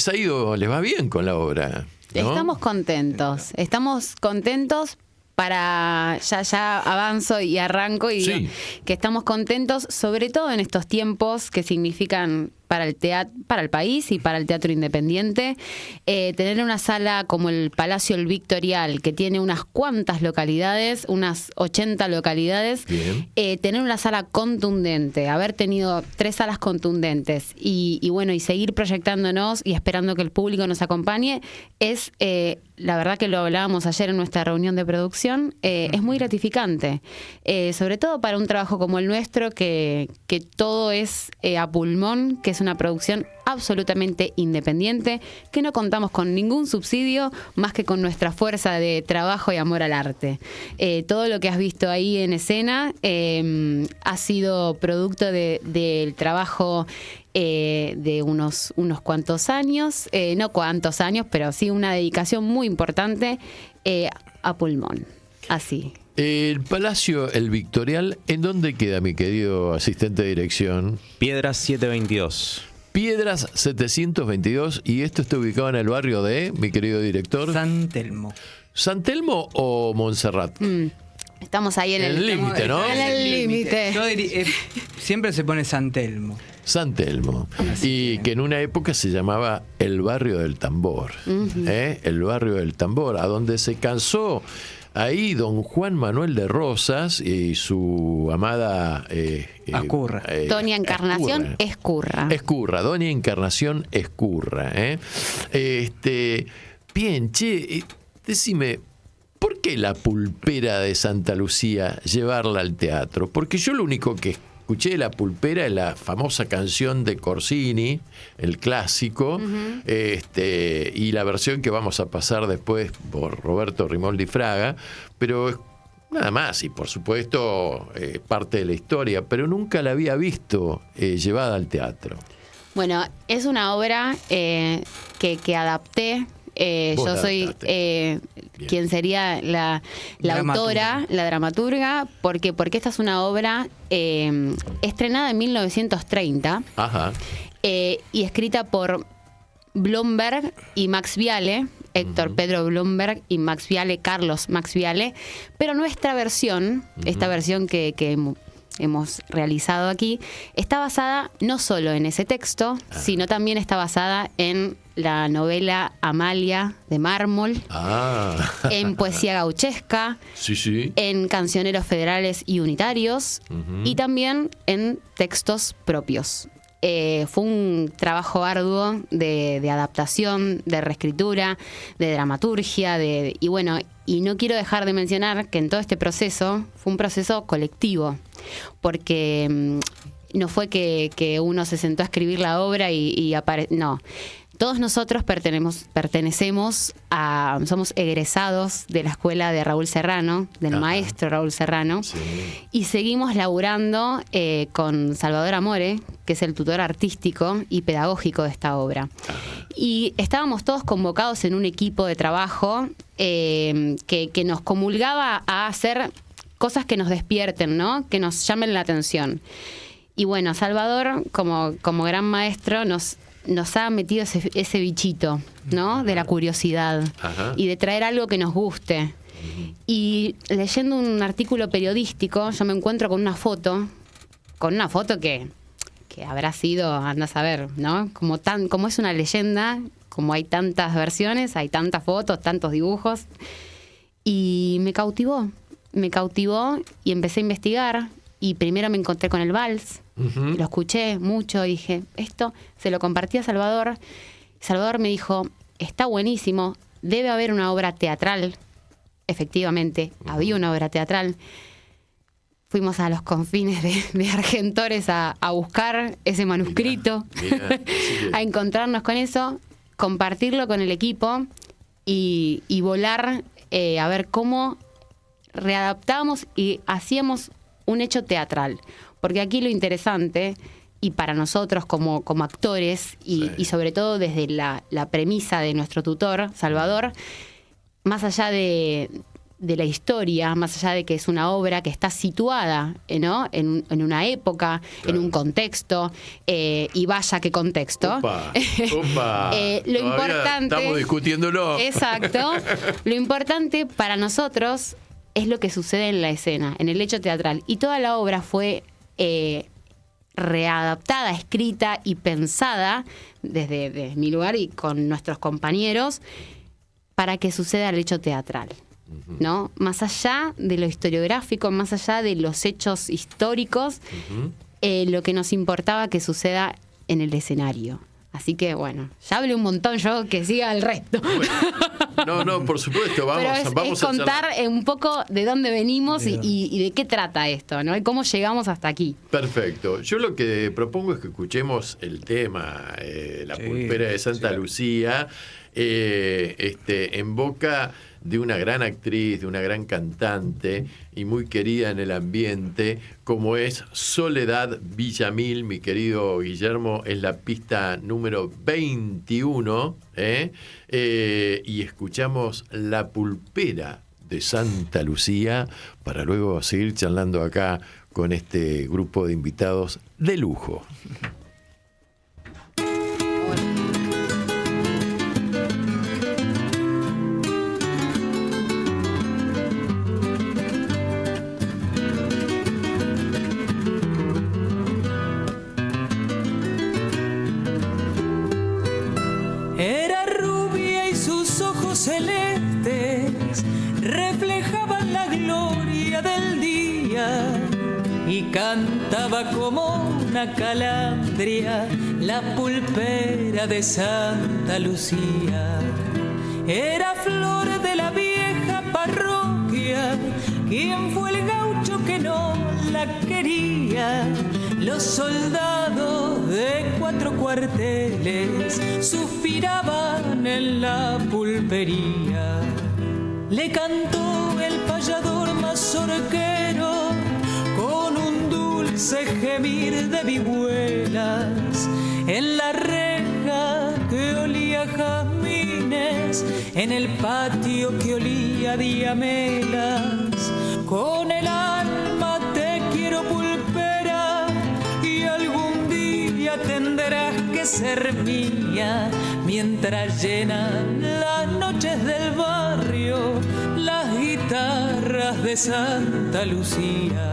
va bien con la obra, ¿no? Estamos contentos para, ya avanzo y arranco y digo que estamos contentos, sobre todo en estos tiempos que significan para el para el país y para el teatro independiente, tener una sala como el Palacio El Victorial, que tiene unas cuantas localidades, unas 80 localidades, tener una sala contundente, haber tenido 3 salas contundentes y bueno, y seguir proyectándonos y esperando que el público nos acompañe, es la verdad que lo hablábamos ayer en nuestra reunión de producción, es muy gratificante, sobre todo para un trabajo como el nuestro, que todo es a pulmón, que es una producción absolutamente independiente, que no contamos con ningún subsidio más que con nuestra fuerza de trabajo y amor al arte. Todo lo que has visto ahí en escena ha sido producto del trabajo de unos cuantos años, no cuantos años, pero sí una dedicación muy importante a pulmón, así. El Palacio El Victorial, ¿en dónde queda, mi querido asistente de dirección? Piedras 722. Piedras 722, y esto está ubicado en el barrio de, mi querido director, San Telmo. ¿San Telmo o Montserrat? Estamos ahí en el límite, ¿no? En el límite. Yo diría, siempre se pone San Telmo. San Telmo. Y que en una época se llamaba el barrio del tambor. El barrio del tambor, a donde se cansó ahí don Juan Manuel de Rosas y su amada Acurra. Doña Encarnación Escurra. Doña Encarnación Escurra. Bien, che, decime, ¿por qué la pulpera de Santa Lucía llevarla al teatro? Porque yo lo único que escuché de la pulpera es la famosa canción de Corsini, el clásico, y la versión que vamos a pasar después por Roberto Rimoldi Fraga, pero nada más, y por supuesto parte de la historia, pero nunca la había visto llevada al teatro. Bueno, es una obra que adapté. Yo soy quien sería la autora, la dramaturga, porque esta es una obra estrenada en 1930. Ajá. Y escrita por Blomberg y Max Viale, Héctor Pedro Blomberg y Max Viale, Carlos Max Viale, pero nuestra versión, esta versión que hemos realizado aquí, está basada no solo en ese texto, sino también está basada en la novela Amalia de Mármol, en poesía gauchesca, en cancioneros federales y unitarios, y también en textos propios. Fue un trabajo arduo de adaptación, de reescritura, de dramaturgia, y no quiero dejar de mencionar que en todo este proceso fue un proceso colectivo, porque no fue que uno se sentó a escribir la obra y apareció. No. Todos nosotros somos egresados de la escuela de Raúl Serrano, del maestro Raúl Serrano, y seguimos laburando con Salvador Amore, que es el tutor artístico y pedagógico de esta obra. Y estábamos todos convocados en un equipo de trabajo que nos comulgaba a hacer cosas que nos despierten, ¿no? Que nos llamen la atención. Y bueno, Salvador, como gran maestro, nos ha metido ese bichito, ¿no? De la curiosidad y de traer algo que nos guste. Y leyendo un artículo periodístico, yo me encuentro con una foto que habrá sido, anda a saber, ¿no? Como es una leyenda, como hay tantas versiones, hay tantas fotos, tantos dibujos. Y me cautivó y empecé a investigar. Y primero me encontré con el vals, lo escuché mucho, dije, esto se lo compartí a Salvador. Salvador me dijo, está buenísimo, debe haber una obra teatral. Efectivamente, había una obra teatral. Fuimos a los confines de Argentores a buscar ese manuscrito, a encontrarnos con eso, compartirlo con el equipo y volar a ver cómo readaptábamos y hacíamos un hecho teatral, porque aquí lo interesante, y para nosotros como actores, y sobre todo desde la premisa de nuestro tutor, Salvador, más allá de la historia, más allá de que es una obra que está situada, ¿no? en una época, en un contexto, y vaya qué contexto. Lo importante, estamos discutiéndolo. Exacto. Lo importante para nosotros es lo que sucede en la escena, en el hecho teatral. Y toda la obra fue readaptada, escrita y pensada desde mi lugar y con nuestros compañeros para que suceda el hecho teatral, ¿no? Más allá de lo historiográfico, más allá de los hechos históricos, lo que nos importaba que suceda en el escenario. Así que, bueno, ya hablé un montón, yo que siga el resto. Bueno, no, por supuesto, vamos a contar un poco de dónde venimos y de qué trata esto, ¿no? Y cómo llegamos hasta aquí. Perfecto. Yo lo que propongo es que escuchemos el tema, la pulpera de Santa Lucía, en boca de una gran actriz, de una gran cantante y muy querida en el ambiente, como es Soledad Villamil. Mi querido Guillermo, es la pista número 21, y escuchamos La Pulpera de Santa Lucía para luego seguir charlando acá con este grupo de invitados de lujo. y cantaba como una calandria la pulpera de Santa Lucía. Era flor de la vieja parroquia, quien fue el gaucho que no la quería. Los soldados de 4 cuarteles suspiraban en la pulpería. Le cantó el payador mazorquero con un dulce gemir de vihuelas en la reja que olía a jazmines, en el patio que olía a diamelas. Con el alma te quiero, pulpera, y algún día tendrás que ser mía, mientras llenan las noches del barrio las guitarras de Santa Lucía.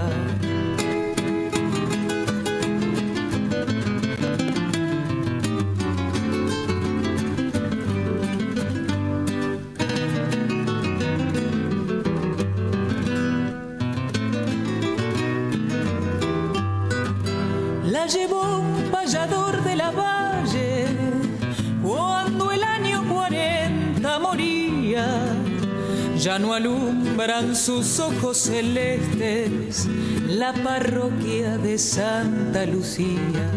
La llevó un payador de la valle cuando el año 40 moría. Ya no alumbran sus ojos celestes la parroquia de Santa Lucía.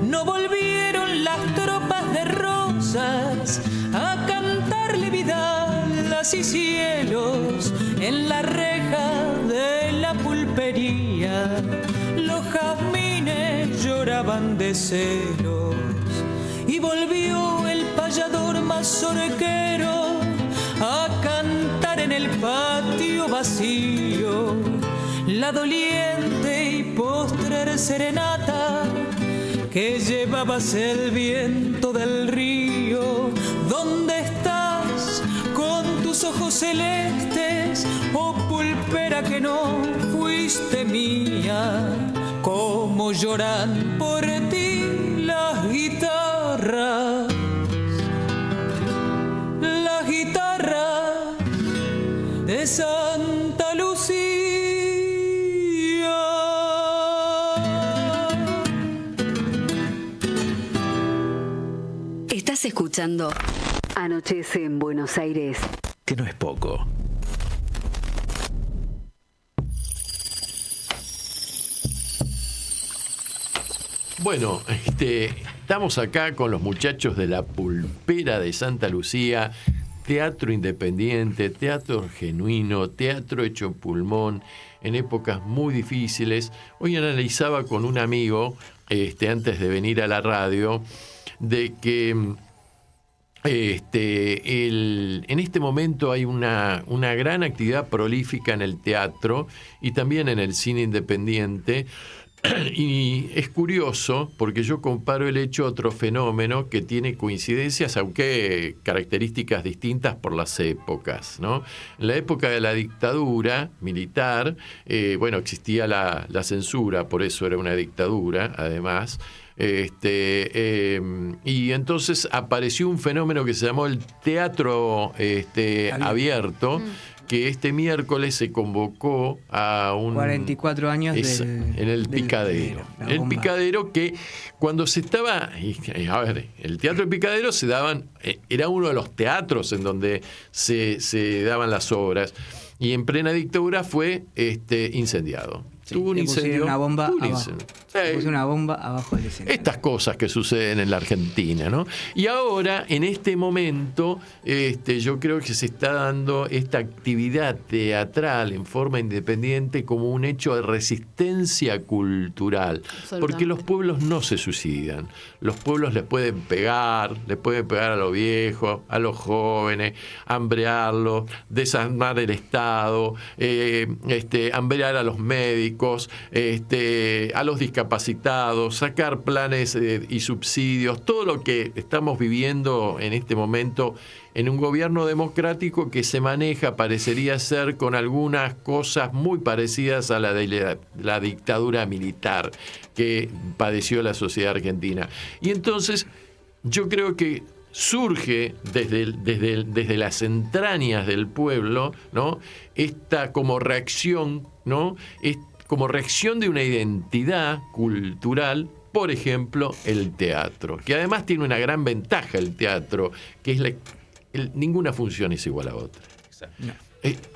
No volvieron las tropas de Rosas a cantarle vidalas y cielos en la reja de la pulpería. Los jazmines lloraban de celos y volvió el payador mazorquero a cantar en el patio vacío la doliente y postrer serenata que llevabas el viento del río. ¿Dónde estás con tus ojos celestes, oh pulpera que no fuiste mía? Cómo lloran por ti las guitarras de Santa Lucía. Estás escuchando Anochece en Buenos Aires. Que no es poco. Bueno, estamos acá con los muchachos de la Pulpera de Santa Lucía. Teatro independiente, teatro genuino, teatro hecho pulmón en épocas muy difíciles. Hoy analizaba con un amigo, antes de venir a la radio, de que en este momento hay una gran actividad prolífica en el teatro y también en el cine independiente. Y es curioso porque yo comparo el hecho a otro fenómeno que tiene coincidencias, aunque características distintas por las épocas, ¿no? En la época de la dictadura militar, existía la censura, por eso era una dictadura, además. Y entonces apareció un fenómeno que se llamó el teatro abierto, que este miércoles se convocó a un... 44 años en el Picadero. El Picadero que cuando se estaba... A ver, el Teatro del Picadero se daban... Era uno de los teatros en donde se daban las obras. Y en plena dictadura fue incendiado. Sí, tuvo un incendio. Una bomba abajo. Puso una bomba abajo del escenario. Estas cosas que suceden en la Argentina, ¿no? Y ahora, en este momento, yo creo que se está dando esta actividad teatral en forma independiente como un hecho de resistencia cultural. Porque los pueblos no se suicidan. Los pueblos les pueden pegar a los viejos, a los jóvenes, hambrearlos, desarmar el Estado, hambrear a los médicos, a los discapacitados, sacar planes y subsidios, todo lo que estamos viviendo en este momento en un gobierno democrático que se maneja, parecería ser, con algunas cosas muy parecidas a la de la dictadura militar que padeció la sociedad argentina. Y entonces yo creo que surge desde las entrañas del pueblo, ¿no? Esta como reacción, ¿no? como reacción de una identidad cultural, por ejemplo, el teatro, que además tiene una gran ventaja el teatro, que es ninguna función es igual a otra. No.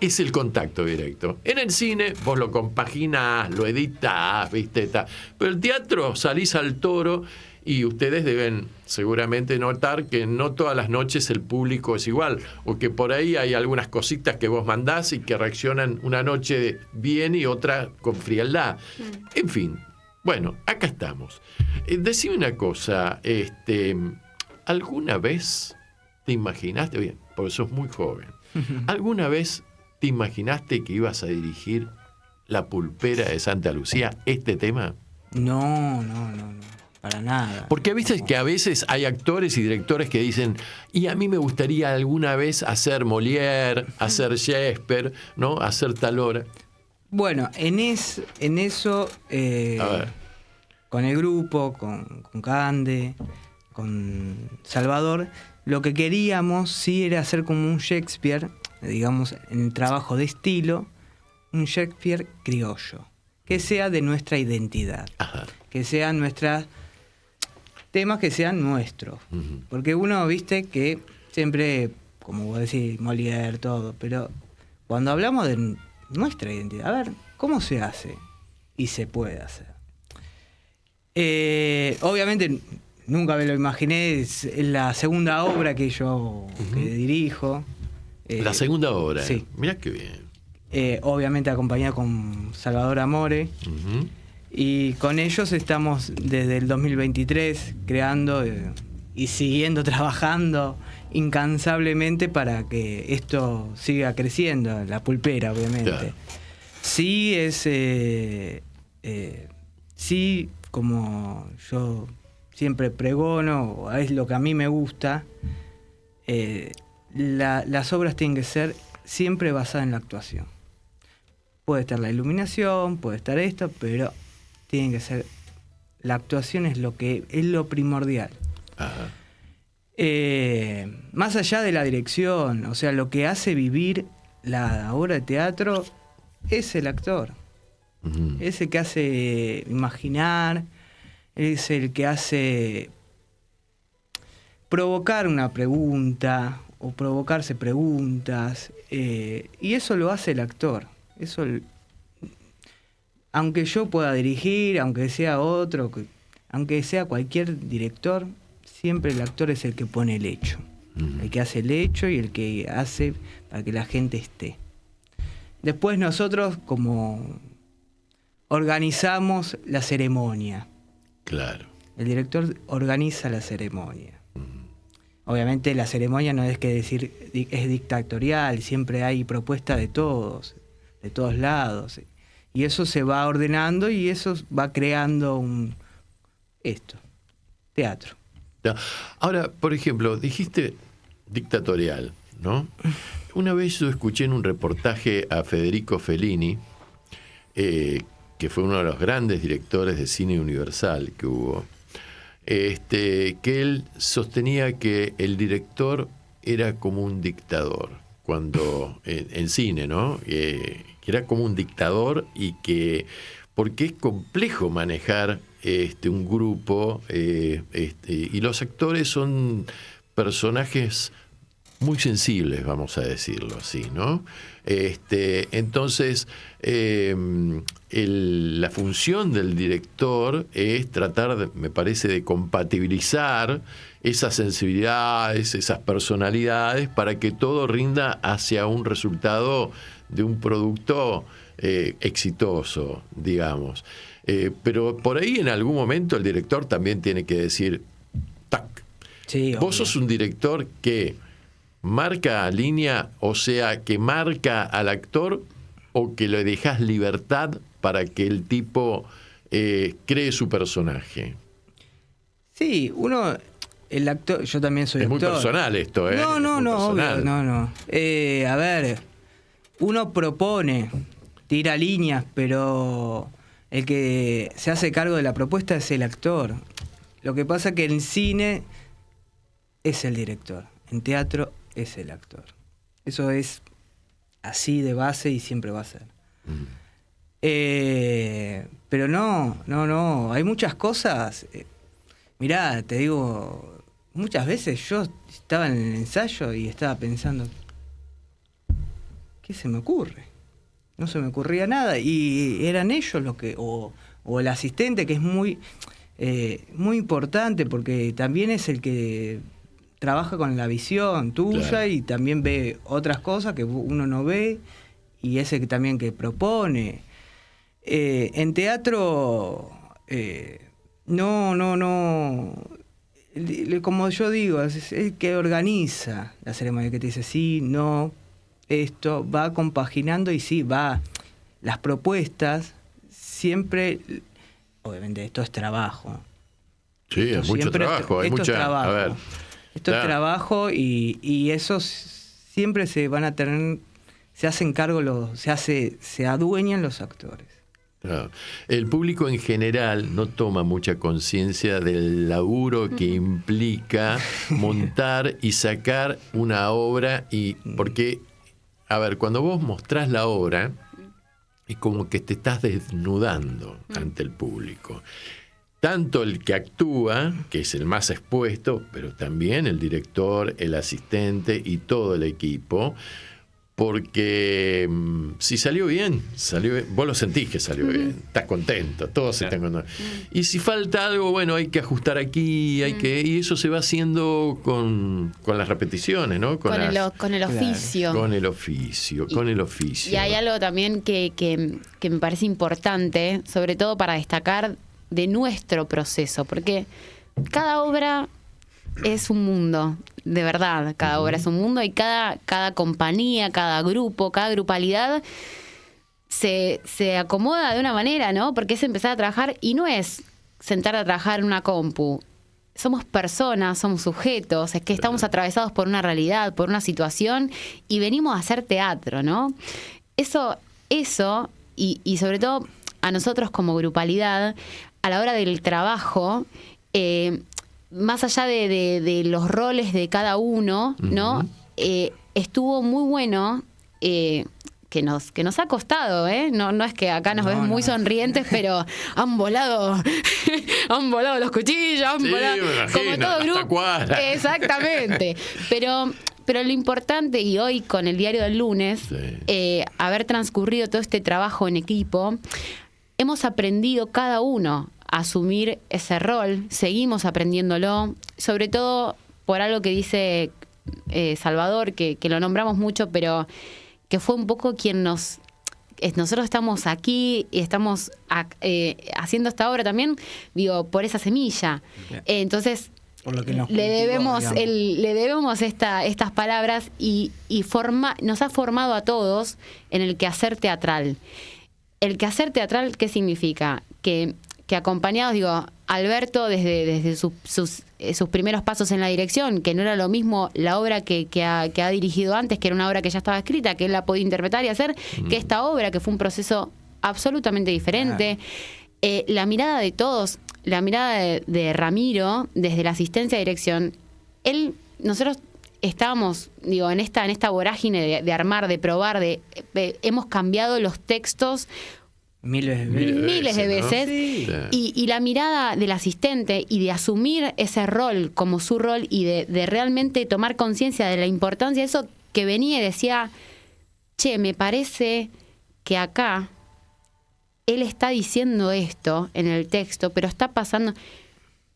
Es el contacto directo. En el cine vos lo compaginás, lo editás, ¿viste? Pero el teatro salís al toro y ustedes deben seguramente notar que no todas las noches el público es igual, o que por ahí hay algunas cositas que vos mandás y que reaccionan una noche bien y otra con frialdad. En fin, bueno, acá estamos. Decime una cosa, ¿alguna vez te imaginaste, bien, porque sos muy joven, ¿alguna vez te imaginaste que ibas a dirigir La Pulpera de Santa Lucía, este tema? No, para nada. Porque a veces hay actores y directores que dicen, y a mí me gustaría alguna vez hacer Molière, hacer Shakespeare, ¿no? Hacer tal obra. Bueno, en eso, con el grupo, con Cande, con Salvador, lo que queríamos sí era hacer como un Shakespeare, digamos, en el trabajo de estilo, un Shakespeare criollo, que sea de nuestra identidad, que sean nuestras temas, que sean nuestros. Porque uno, viste, que siempre, como vos decís, Molière, todo, pero cuando hablamos de nuestra identidad, a ver, ¿cómo se hace? Y se puede hacer. Obviamente, nunca me lo imaginé, es la segunda obra que yo que dirijo. La segunda obra, sí. Mirá qué bien. Obviamente acompañado con Salvador Amore. Y con ellos estamos desde el 2023 creando y siguiendo trabajando incansablemente para que esto siga creciendo, La Pulpera, obviamente. Claro. Sí es... sí, como yo siempre pregono, es lo que a mí me gusta, las obras tienen que ser siempre basadas en la actuación. Puede estar la iluminación, puede estar esto, pero tienen que ser... La actuación es lo primordial. Más allá de la dirección, o sea, lo que hace vivir la obra de teatro es el actor. Es el que hace imaginar, es el que hace provocar una pregunta o provocarse preguntas, y eso lo hace el actor. Eso, aunque yo pueda dirigir, aunque sea otro, aunque sea cualquier director, siempre el actor es el que pone el hecho, el que hace el hecho y el que hace para que la gente esté. Después nosotros como organizamos la ceremonia. Claro. El director organiza la ceremonia. Obviamente la ceremonia no es que decir es dictatorial, siempre hay propuesta de todos lados. Y eso se va ordenando y eso va creando teatro. Ahora, por ejemplo, dijiste dictatorial, ¿no? Una vez yo escuché en un reportaje a Federico Fellini, que fue uno de los grandes directores de cine universal que hubo, que él sostenía que el director era como un dictador, cuando en cine, ¿no? Que era como un dictador y que, porque es complejo manejar un grupo, y los actores son personajes muy sensibles, vamos a decirlo así, ¿no? Entonces, la función del director es tratar, me parece, de compatibilizar esas sensibilidades, esas personalidades, para que todo rinda hacia un resultado de un producto exitoso, digamos. Pero por ahí en algún momento el director también tiene que decir, tac, sí, vos sos un director que marca línea, o sea, que marca al actor, o que le dejas libertad para que el tipo cree su personaje. Sí, el actor, yo también soy actor. Es muy personal esto, ¿eh? No, obvio, no. A ver, uno propone, tira líneas, pero el que se hace cargo de la propuesta es el actor. Lo que pasa es que en cine es el director, en teatro es el actor. Eso es así de base y siempre va a ser. Pero no, hay muchas cosas. Mirá, te digo, muchas veces yo estaba en el ensayo y estaba pensando, ¿qué se me ocurre? No se me ocurría nada, y eran ellos los que, o el asistente, que es muy importante, porque también es el que trabaja con la visión tuya, claro, y también ve otras cosas que uno no ve, y es el que también que propone. En teatro, no, como yo digo, es el que organiza la ceremonia, que te dice sí, no, esto, va compaginando, y sí, las propuestas siempre, obviamente esto es trabajo. Sí, es mucho trabajo, hay mucha... trabajo. A ver, esto es trabajo, y eso siempre se van a tener, se hacen cargo, se adueñan los actores. Claro. El público en general no toma mucha conciencia del laburo que implica montar y sacar una obra, porque, a ver, cuando vos mostrás la obra, es como que te estás desnudando ante el público. Tanto el que actúa, que es el más expuesto, pero también el director, el asistente y todo el equipo, porque si salió bien, vos lo sentís que salió bien, estás contento, todos están contentos. Y si falta algo, bueno, hay que ajustar aquí, y eso se va haciendo con las repeticiones, ¿no? Con el oficio. Con el oficio. Y hay algo también que me parece importante, sobre todo para destacar de nuestro proceso, porque cada obra es un mundo, de verdad, cada obra es un mundo, y cada compañía, cada grupo, cada grupalidad se acomoda de una manera, ¿no? Porque es empezar a trabajar, y no es sentar a trabajar en una compu. Somos personas, somos sujetos, es que estamos atravesados por una realidad, por una situación, y venimos a hacer teatro, ¿no? Eso y sobre todo a nosotros como grupalidad, a la hora del trabajo, más allá de los roles de cada uno, ¿no? Estuvo muy bueno, que nos ha costado, ¿eh? No es que acá nos ves muy sonrientes, pero han volado los cuchillos, han volado, como todo grupo. Exactamente. Pero lo importante, y hoy con el diario del lunes, haber transcurrido todo este trabajo en equipo, hemos aprendido cada uno a asumir ese rol, seguimos aprendiéndolo, sobre todo por algo que dice Salvador, que lo nombramos mucho, pero que fue un poco quien nosotros estamos aquí y estamos haciendo esta obra también, digo, por esa semilla. Entonces, por lo que le debemos estas palabras, y nos ha formado a todos en el quehacer teatral. El quehacer teatral, ¿qué significa? Que acompañados, digo, Alberto desde sus primeros pasos en la dirección, que no era lo mismo la obra que ha dirigido antes, que era una obra que ya estaba escrita, que él la podía interpretar y hacer, que esta obra, que fue un proceso absolutamente diferente. La mirada de todos, la mirada de Ramiro, desde la asistencia de dirección, nosotros estábamos, digo, en esta vorágine de armar, de probar, hemos cambiado los textos miles de veces, ¿no? Sí. Y la mirada del asistente, y de asumir ese rol como su rol, y de realmente tomar conciencia de la importancia de eso, que venía y decía, che, me parece que acá él está diciendo esto en el texto, pero está pasando,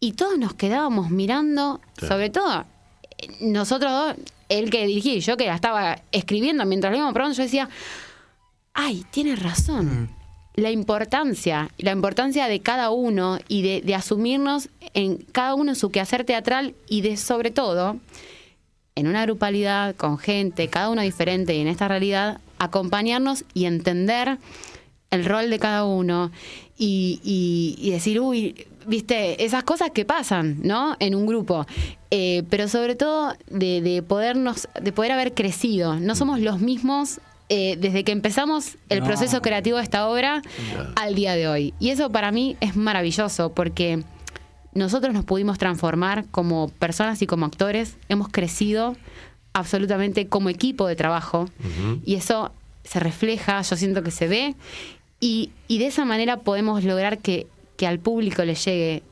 y todos nos quedábamos mirando, sobre todo nosotros dos, él que dirigía y yo que la estaba escribiendo mientras lo íbamos probando, yo decía, ay, tiene razón. La importancia de cada uno, y de asumirnos en cada uno en su quehacer teatral, y de, sobre todo, en una grupalidad con gente, cada uno diferente, y en esta realidad, acompañarnos y entender el rol de cada uno, y decir, uy, viste, esas cosas que pasan, ¿no? En un grupo. Pero sobre todo de poder haber crecido. No somos los mismos desde que empezamos el proceso creativo de esta obra al día de hoy. Y eso para mí es maravilloso, porque nosotros nos pudimos transformar como personas y como actores, hemos crecido absolutamente como equipo de trabajo, y eso se refleja, yo siento que se ve, Y de esa manera podemos lograr que al público le llegue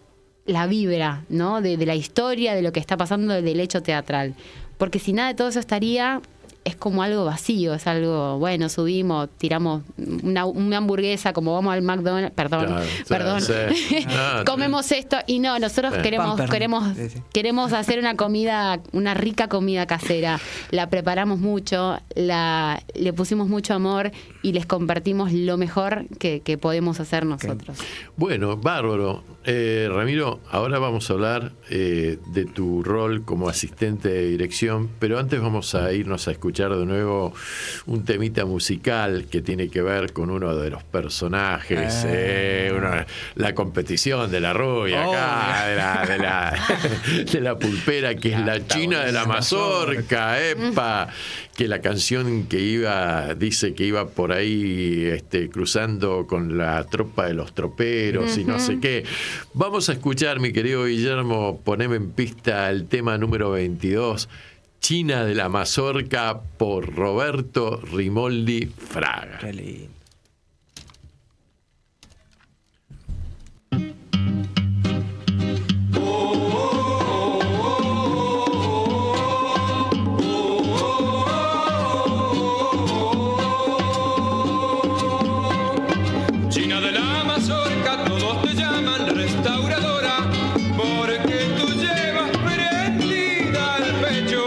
la vibra, ¿no? De la historia, de lo que está pasando, del hecho teatral. Porque si nada de todo eso estaría, es como algo vacío, es algo, bueno, subimos, tiramos una hamburguesa, como vamos al McDonald's, perdón. Sí. Comemos esto y no, nosotros queremos hacer una rica comida casera. La preparamos mucho, le pusimos mucho amor y les compartimos lo mejor que podemos hacer nosotros. Bueno, bárbaro. Ramiro, ahora vamos a hablar de tu rol como asistente de dirección, pero antes vamos a irnos a escuchar de nuevo un temita musical que tiene que ver con uno de los personajes, la competición de la rubia acá, de la pulpera, que es la China de la Mazorca, epa, que la canción que dice que iba por ahí cruzando con la tropa de los troperos y no sé qué. Vamos a escuchar, mi querido Guillermo, poneme en pista el tema número 22, China de la Mazorca, por Roberto Rimoldi Fraga. Qué lindo. China de la Mazorca, todos te llaman restauradora, porque tú llevas prendida al pecho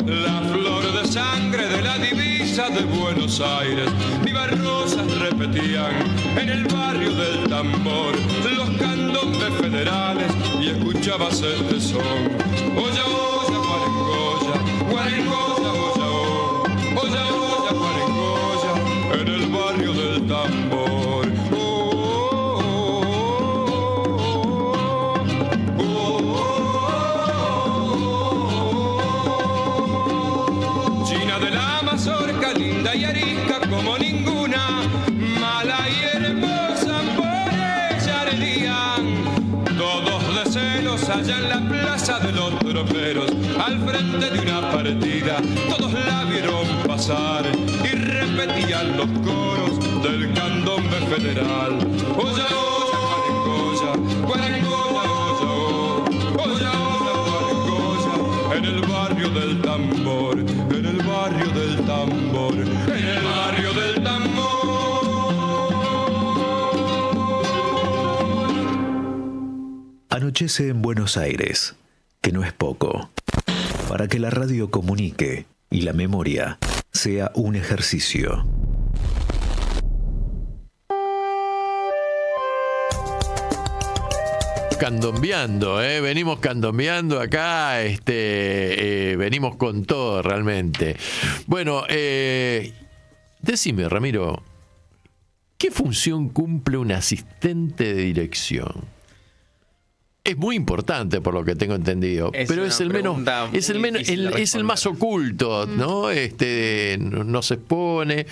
la flor de sangre de la divisa de Buenos Aires. Vivas rosas repetían en el barrio del Tambor los candombes federales y escuchabas este son. Oya, oya, guarengoya, guarengoya, oya, oya, oya, guarengoya, en el barrio del Tambor. China de la Mazorca, linda y arisca como ninguna, mala y hermosa, por ella heredían todos de celos allá en la plaza de los troperos, al frente de una partida, todos la vieron pasar y repetían los coros del candombe federal. Oya, oya, guarengoya, guarengoya, oya, oya, guarengoya, en el barrio del Tambor, en el barrio del Tambor, en el barrio del Tambor. Anochece en Buenos Aires, que no es poco, para que la radio comunique y la memoria sea un ejercicio. Candombeando, venimos candombeando acá, venimos con todo realmente. Bueno, decime, Ramiro, ¿qué función cumple un asistente de dirección? Es muy importante por lo que tengo entendido, pero es el menos, es el más oculto, ¿no? No se expone,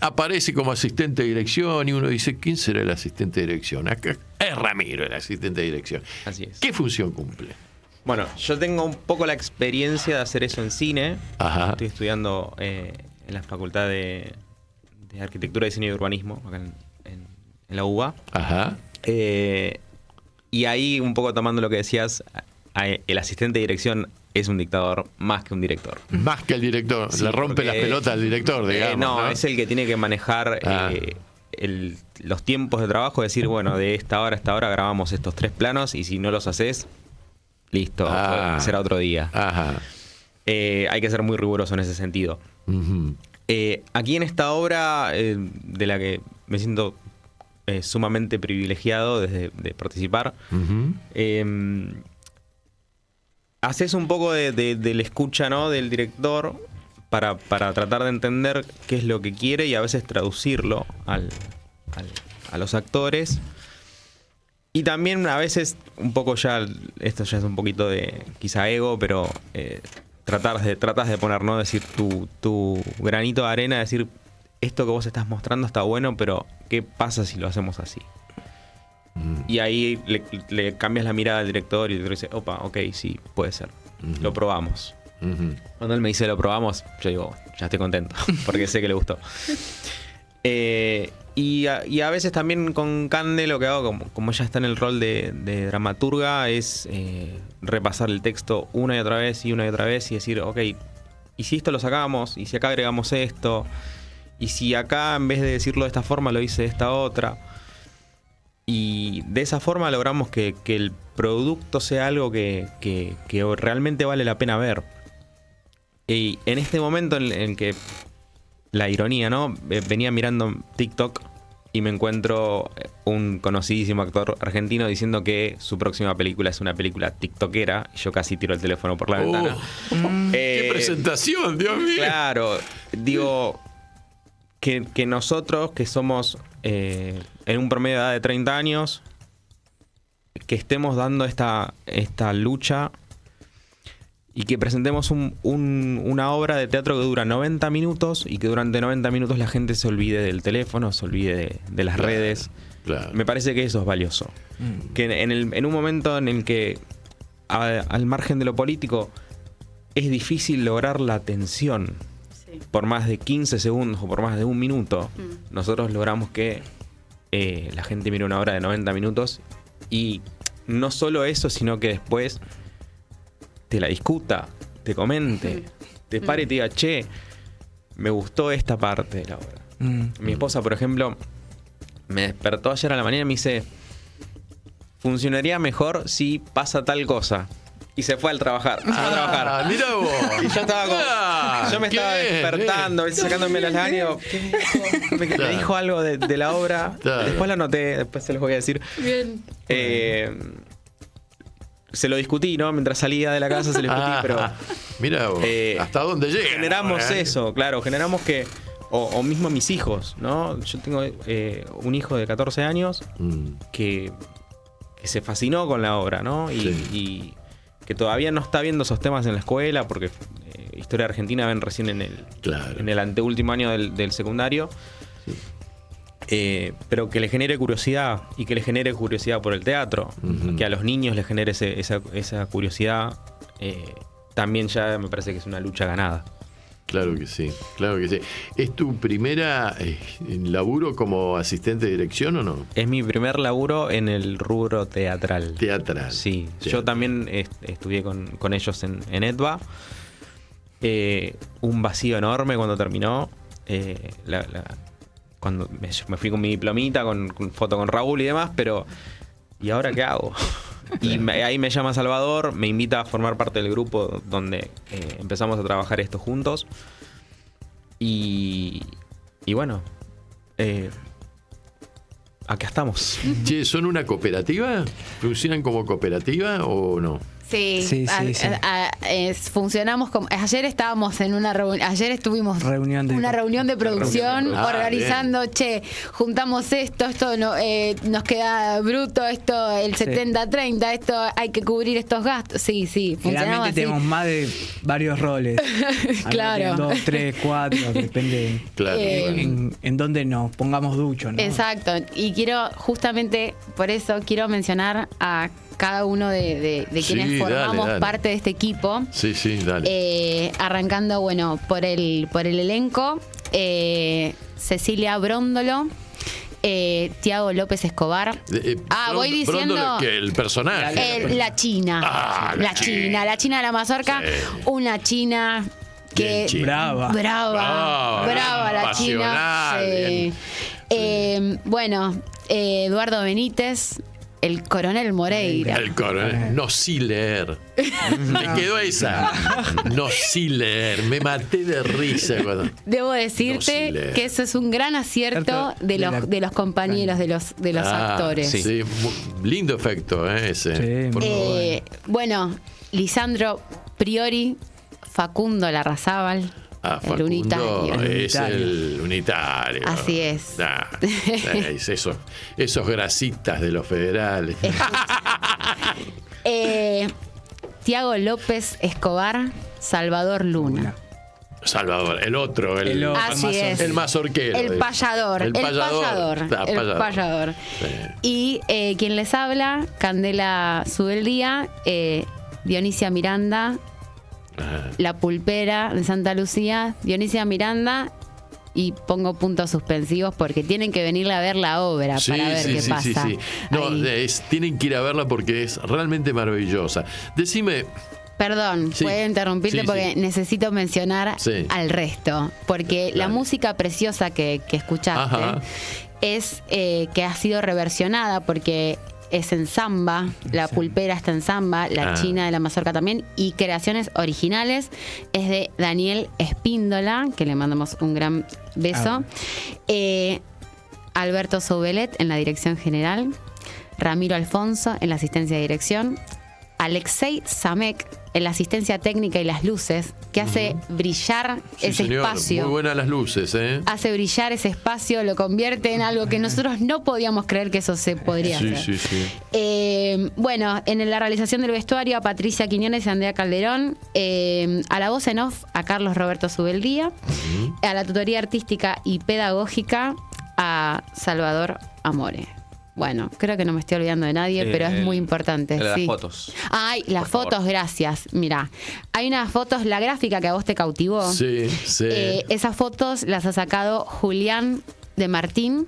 aparece como asistente de dirección y uno dice, ¿quién será el asistente de dirección? Acá es Ramiro el asistente de dirección. Así es. ¿Qué función cumple? Bueno, yo tengo un poco la experiencia de hacer eso en cine. Ajá. Estoy estudiando en la Facultad de Arquitectura, Diseño y Urbanismo, acá en la UBA. Ajá. Y ahí, un poco tomando lo que decías, el asistente de dirección es un dictador más que un director. Más que el director. Sí, le rompe las pelotas al director, digamos. No, es el que tiene que manejar los tiempos de trabajo, decir, bueno, de esta hora a esta hora grabamos estos 3 planos y si no los haces, listo, será otro día. Ajá. Hay que ser muy riguroso en ese sentido. Uh-huh. Aquí en esta obra, de la que me siento sumamente privilegiado de participar, uh-huh. Haces un poco de la escucha, ¿no?, del director para tratar de entender qué es lo que quiere y a veces traducirlo a los actores. Y también a veces un poco esto ya es un poquito de quizá ego, pero tratas de poner, ¿no?, decir tu granito de arena, decir, esto que vos estás mostrando está bueno, pero ¿qué pasa si lo hacemos así? Y ahí le cambias la mirada al director y el director dice, opa, ok, sí, puede ser. Lo probamos. Cuando él me dice lo probamos, yo digo, ya estoy contento, porque sé que le gustó. Y a veces también con Cande lo que hago, como ya está en el rol de dramaturga, es repasar el texto una y otra vez y decir, ok, ¿y si esto lo sacamos? ¿Y si acá agregamos esto? ¿Y si acá en vez de decirlo de esta forma lo hice de esta otra? Y de esa forma logramos que el producto sea algo que realmente vale la pena ver. Y en este momento en que la ironía, ¿no? Venía mirando TikTok y me encuentro un conocidísimo actor argentino diciendo que su próxima película es una película tiktokera. Y yo casi tiro el teléfono por la ventana. ¡Qué presentación, Dios mío! Claro, digo que nosotros, que somos en un promedio de edad de 30 años, que estemos dando esta lucha y que presentemos una obra de teatro que dura 90 minutos y que durante 90 minutos la gente se olvide del teléfono, se olvide de las redes. Claro. Me parece que eso es valioso. Que en un momento en el que, al margen de lo político, es difícil lograr la atención por más de 15 segundos o por más de un minuto, nosotros logramos que la gente mire una obra de 90 minutos y no solo eso, sino que después te la discuta, te comente, te pare y te diga, che, me gustó esta parte de la obra. Mi esposa, por ejemplo, me despertó ayer a la mañana y me dice, funcionaría mejor si pasa tal cosa. Y se fue a trabajar. Mirá vos. Y yo estaba yo me estaba despertando, sacándome las lágrimas. Me dijo algo de la obra. Claro. Después lo anoté, después se los voy a decir. Bien. Se lo discutí, ¿no? Mientras salía de la casa se lo discutí, pero... Mira vos, ¿hasta dónde llega? Generamos eso, claro. Generamos que... O mismo mis hijos, ¿no? Yo tengo un hijo de 14 años que se fascinó con la obra, ¿no? Y que todavía no está viendo esos temas en la escuela porque Historia Argentina ven recién en el anteúltimo año del secundario. Pero que le genere curiosidad y que le genere curiosidad por el teatro, que a los niños les genere esa curiosidad, también ya me parece que es una lucha ganada. Claro que sí, claro que sí. ¿Es tu primera laburo como asistente de dirección o no? Es mi primer laburo en el rubro teatral. Teatral. Sí, teatral. Yo también estudié con ellos en EDVA. Un vacío enorme cuando terminó. Cuando me fui con mi diplomita, con foto con Raúl y demás, pero ¿y ahora qué hago? Y ahí me llama Salvador, me invita a formar parte del grupo donde empezamos a trabajar esto juntos. Y bueno, acá estamos. Che, ¿son una cooperativa? ¿Funcionan como cooperativa o no? Sí. Funcionamos como... Ayer estábamos en una reunión, ayer estuvimos una reunión de producción organizando, bien. Juntamos esto no, nos queda bruto, esto el 70-30, esto hay que cubrir estos gastos. Sí, generalmente tenemos más de varios roles. Claro. 2, 3, 4, depende en dónde nos pongamos ducho, ¿no? Exacto. Y justamente por eso quiero mencionar a cada uno de quienes formamos parte de este equipo. Sí, dale. Arrancando, bueno, por el elenco, Cecilia Bróndolo, Tiago López Escobar. Voy diciendo... Bróndolo, el personaje. La China. La China de la Mazorca. Sí. Una China que... Brava la China. Bueno, Eduardo Benítez. El coronel Moreira. El coronel. No sí leer. Me quedó esa. No sí leer. Me maté de risa cuando... Debo decirte que eso es un gran acierto de los compañeros, de los actores. Sí, lindo efecto ese. Sí, bueno, Lisandro Priori, Facundo Larrazábal. Facundo, el unitario. Es el unitario. Así es. Esos grasitas de los federales. Tiago López Escobar, Salvador Luna. Salvador, el otro, el mazorquero. El payador. El payador. Sí. Y quien les habla, Candela Subeldía, Dionisia Miranda, La Pulpera de Santa Lucía, Dionisia Miranda y pongo puntos suspensivos porque tienen que venir a ver la obra para ver qué pasa. No, tienen que ir a verla porque es realmente maravillosa. Decime... Perdón, puedo interrumpirte porque necesito mencionar al resto. Porque la música preciosa que escuchaste es que ha sido reversionada porque es en samba, la pulpera está en samba, la china de la mazorca también, y creaciones originales es de Daniel Espíndola, que le mandamos un gran beso. Alberto Soubelet en la dirección general, Ramiro Alfonso en la asistencia de dirección, Alexei Samek en la asistencia técnica y las luces, que hace brillar ese espacio. Muy buenas las luces, ¿eh? Hace brillar ese espacio, lo convierte en algo que nosotros no podíamos creer que eso se podría hacer. Bueno, en la realización del vestuario a Patricia Quiñones y Andrea Calderón, a la voz en off a Carlos Roberto Subeldía, a la tutoría artística y pedagógica a Salvador Amore. Bueno, creo que no me estoy olvidando de nadie, pero es muy importante. Las fotos. Ay, las fotos, gracias. Mira, hay unas fotos, la gráfica que a vos te cautivó. Sí. Esas fotos las ha sacado Julián de Martín,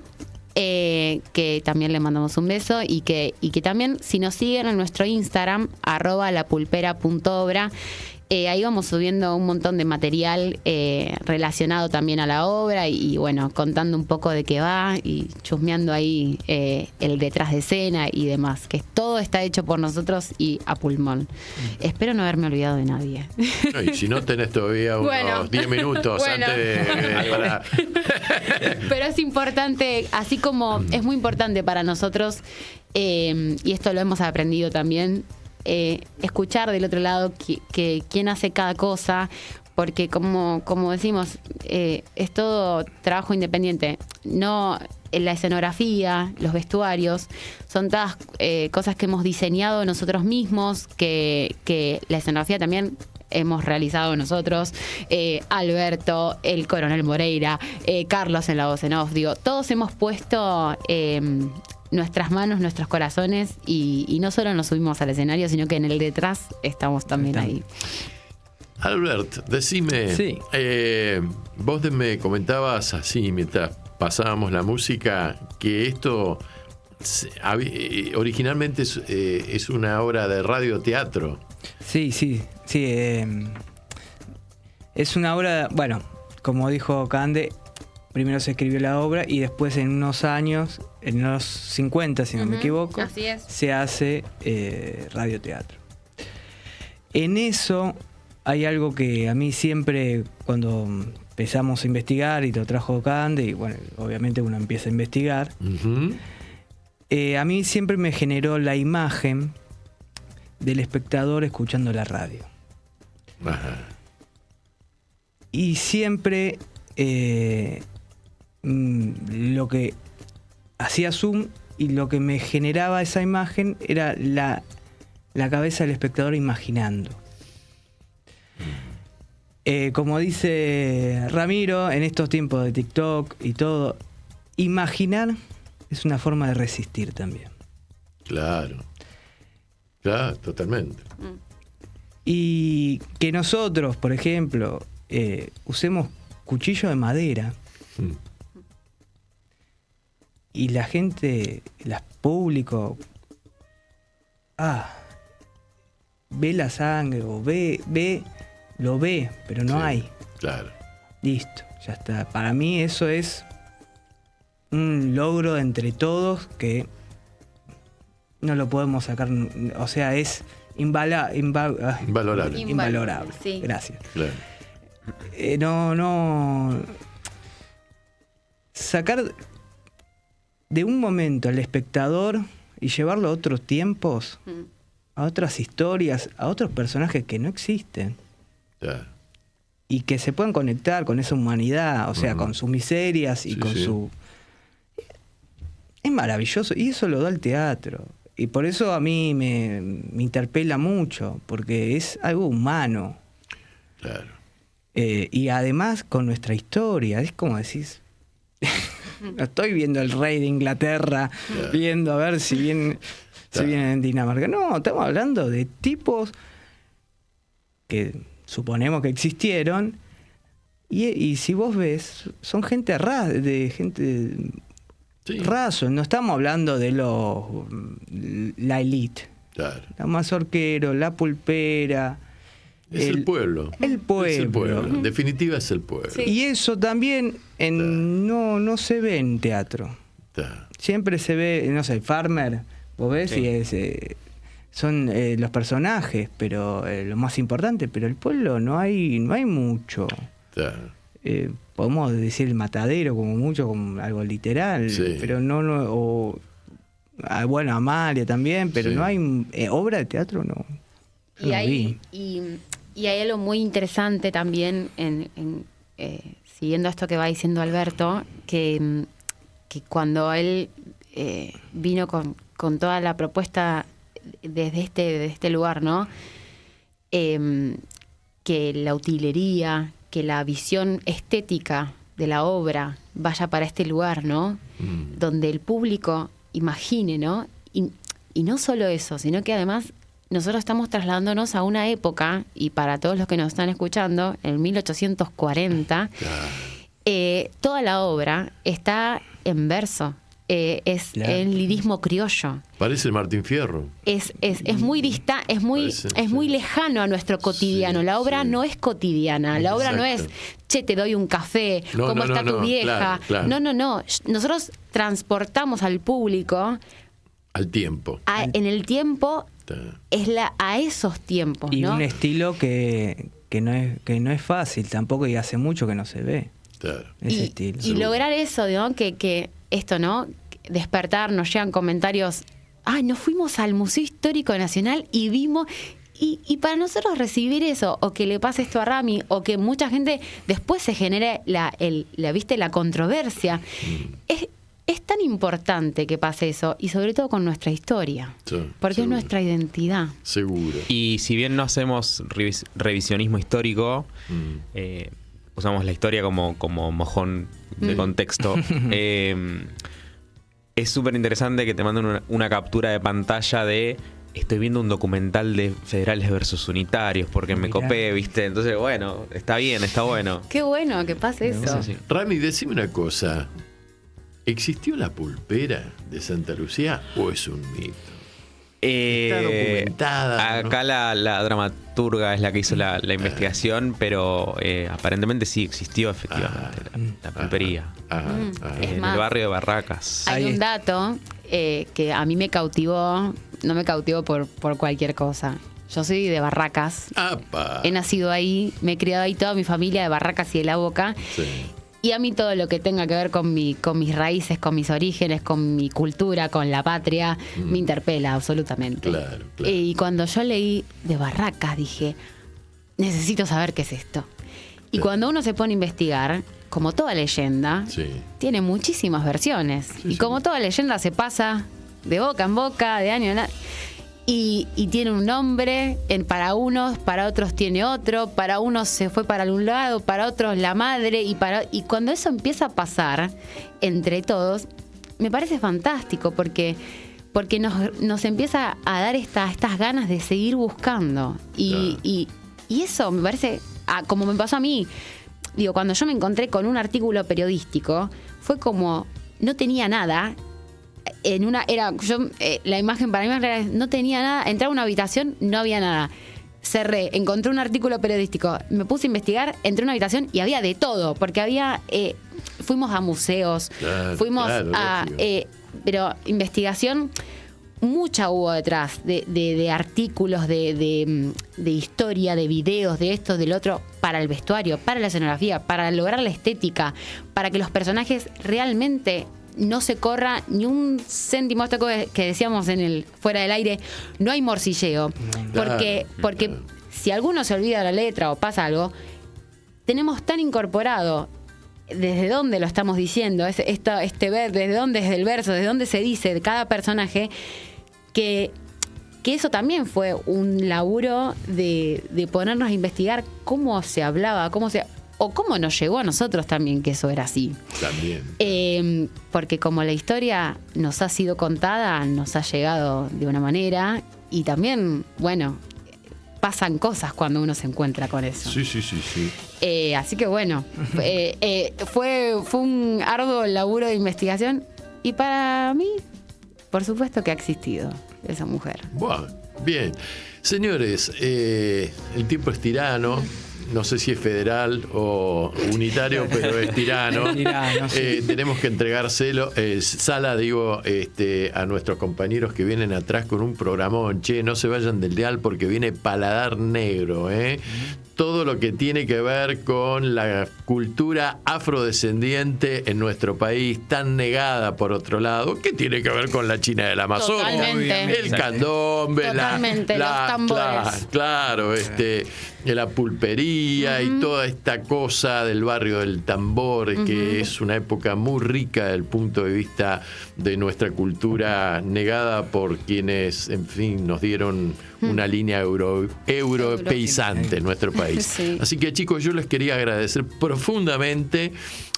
que también le mandamos un beso, y que también, si nos siguen en nuestro Instagram, @lapulpera.obra, ahí vamos subiendo un montón de material relacionado también a la obra y bueno, contando un poco de qué va y chusmeando ahí el detrás de escena y demás, que todo está hecho por nosotros y a pulmón. Espero no haberme olvidado de nadie. Y si no, tenés todavía unos 10 minutos antes de... Pero es importante, así como es muy importante para nosotros, y esto lo hemos aprendido también, escuchar del otro lado que quién hace cada cosa, porque como decimos, es todo trabajo independiente. No, la escenografía, los vestuarios, son todas cosas que hemos diseñado nosotros mismos, que la escenografía también hemos realizado nosotros, Alberto, el Coronel Moreira, Carlos en la voz en off, digo, todos hemos puesto nuestras manos, nuestros corazones y no solo nos subimos al escenario, sino que en el detrás estamos también ahí. Albert, decime, vos me comentabas así mientras pasábamos la música que esto originalmente es una obra de radioteatro. Sí. Es una obra, bueno, como dijo Cande, primero se escribió la obra y después en unos años, en los 50 si no me equivoco, así es, se hace radioteatro. En eso hay algo que a mí siempre, cuando empezamos a investigar y lo trajo Cande, y bueno, obviamente uno empieza a investigar, a mí siempre me generó la imagen del espectador escuchando la radio. Y siempre lo que hacía zoom y lo que me generaba esa imagen era la cabeza del espectador imaginando. Como dice Ramiro, en estos tiempos de TikTok y todo, imaginar es una forma de resistir también. Claro, totalmente. Y que nosotros, por ejemplo, usemos cuchillo de madera y la gente, el público, ve la sangre o lo ve, pero no hay. Claro. Listo, ya está. Para mí eso es un logro entre todos que no lo podemos sacar, o sea, es invalorable. Invalorable. Sí. Gracias. Claro. No sacar de un momento al espectador y llevarlo a otros tiempos, a otras historias, a otros personajes que no existen. Claro. Y que se puedan conectar con esa humanidad, o sea, con sus miserias y con su... Es maravilloso, y eso lo da el teatro. Y por eso a mí me interpela mucho, porque es algo humano. Claro. Y además con nuestra historia, es como decís... No estoy viendo el rey de Inglaterra, viendo a ver si vienen en Dinamarca. No, estamos hablando de tipos que suponemos que existieron, Y si vos ves, son gente raso, no estamos hablando de la elite. Claro. La mazorquero, la pulpera. Es el pueblo. El pueblo. Es el pueblo. En definitiva es el pueblo. Sí. Y eso también no se ve en teatro. Siempre se ve, no sé, Farmer, vos ves, y son los personajes, pero lo más importante, pero el pueblo no hay mucho. Podemos decir el matadero como mucho, como algo literal, pero bueno, Amalia también, pero no hay obra de teatro, no. Y hay algo muy interesante también siguiendo esto que va diciendo Alberto, que cuando él vino con toda la propuesta desde este lugar, ¿no? Que la utilería, que la visión estética de la obra vaya para este lugar, ¿no? Donde el público imagine, ¿no? Y no solo eso, sino que además nosotros estamos trasladándonos a una época, y para todos los que nos están escuchando, en 1840, toda la obra está en verso. Es el lirismo criollo. Parece Martín Fierro. Es muy lejano a nuestro cotidiano. La obra no es cotidiana. La obra no es, che, te doy un café, ¿cómo está tu vieja? Claro. No. Nosotros transportamos al público al tiempo. En el tiempo, a esos tiempos, y ¿no? un estilo que no es fácil tampoco, y hace mucho que no se ve. Claro. Ese estilo. Y lograr eso, ¿no? Que esto, ¿no? Despertar, nos llegan comentarios, nos fuimos al Museo Histórico Nacional y vimos, y para nosotros recibir eso, o que le pase esto a Rami, o que mucha gente después se genere la controversia, es tan importante que pase eso, y sobre todo con nuestra historia, porque seguro. Es nuestra identidad. Seguro. Y si bien no hacemos revisionismo histórico, usamos la historia como mojón de contexto, es súper interesante que te manden una captura de pantalla de estoy viendo un documental de federales versus unitarios porque me copé, ¿viste? Entonces, bueno, está bien, está bueno. Qué bueno que pase eso. Sí. Rami, decime una cosa. ¿Existió la pulpera de Santa Lucía o es un mito? Está documentada. Acá ¿no? la dramaturga es la que hizo la investigación, pero aparentemente sí existió efectivamente la pulpería. En el barrio de Barracas. Hay un dato que a mí me cautivó, no me cautivó por cualquier cosa. Yo soy de Barracas. He nacido ahí, me he criado ahí, toda mi familia de Barracas y de La Boca. Sí. Y a mí todo lo que tenga que ver con mis raíces, con mis orígenes, con mi cultura, con la patria, me interpela absolutamente. Claro. Y cuando yo leí de Barracas dije, necesito saber qué es esto. Y cuando uno se pone a investigar, como toda leyenda, tiene muchísimas versiones. Y como toda leyenda se pasa de boca en boca, de año en año. Y tiene un nombre para unos, para otros tiene otro, para unos se fue para un lado, para otros la madre, y cuando eso empieza a pasar entre todos, me parece fantástico porque nos empieza a dar estas ganas de seguir buscando. Y eso me parece, como me pasó a mí, digo, cuando yo me encontré con un artículo periodístico, fue como, no tenía nada. La imagen para mí era, no tenía nada, entré a una habitación, no había nada. Cerré, encontré un artículo periodístico, me puse a investigar, entré a una habitación y había de todo, porque fuimos a museos, pero investigación mucha hubo detrás de artículos, de historia, de videos, de esto, del otro, para el vestuario, para la escenografía, para lograr la estética, para que los personajes realmente no se corra ni un céntimo. Esto que decíamos fuera del aire, no hay morcilleo. Porque si alguno se olvida la letra o pasa algo, tenemos tan incorporado desde dónde lo estamos diciendo, desde dónde es el verso, desde dónde se dice de cada personaje, que eso también fue un laburo de ponernos a investigar cómo se hablaba, o cómo nos llegó a nosotros también que eso era así. También. Porque como la historia nos ha sido contada, nos ha llegado de una manera, y también, bueno, pasan cosas cuando uno se encuentra con eso. Sí. Así que bueno, fue un arduo laburo de investigación y para mí, por supuesto que ha existido esa mujer. Bueno, bien. Señores, el tiempo es tirano. No sé si es federal o unitario, pero es tirano. Sí. Tenemos que entregárselo, sala, a nuestros compañeros que vienen atrás con un programón. Che, no se vayan del dial porque viene Paladar Negro, todo lo que tiene que ver con la cultura afrodescendiente en nuestro país, tan negada por otro lado, que tiene que ver con la China de la Amazonia, el candombe, los tambores. Claro, la pulpería y toda esta cosa del barrio del tambor, que es una época muy rica desde el punto de vista de nuestra cultura, negada por quienes, en fin, nos dieron una línea europeizante en nuestro país. Sí. Así que, chicos, yo les quería agradecer profundamente.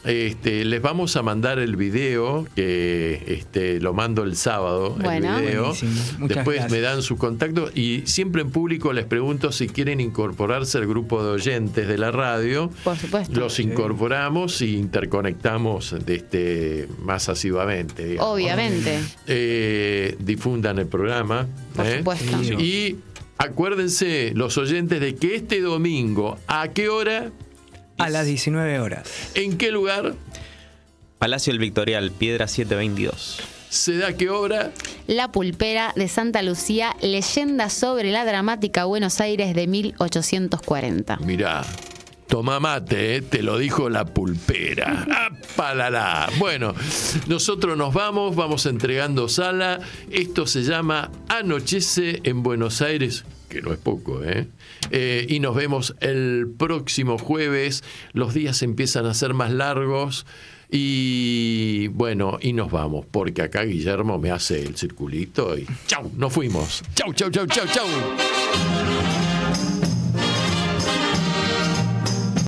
Les vamos a mandar el video, que lo mando el sábado, bueno, el video. Después gracias. me dan sus contactos y siempre en público les pregunto si quieren incorporarse al grupo de oyentes de la radio. Por supuesto. Los incorporamos y interconectamos más asiduamente, digamos. Obviamente. Difundan el programa. Por supuesto. Y acuérdense, los oyentes, de que este domingo, ¿a qué hora? A las 19 horas. ¿En qué lugar? Palacio del Victorial, Piedra 722. ¿Se da qué obra? La Pulpera de Santa Lucía, leyenda sobre la dramática Buenos Aires de 1840. Mirá, toma mate, te lo dijo La Pulpera. ¡Apalala! Bueno, nosotros nos vamos entregando sala. Esto se llama Anochece en Buenos Aires, que no es poco, y nos vemos el próximo jueves. Los días empiezan a ser más largos. Y bueno, y nos vamos, porque acá Guillermo me hace el circulito y ¡chau! Nos fuimos. ¡Chau, chau, chau, chau, chau!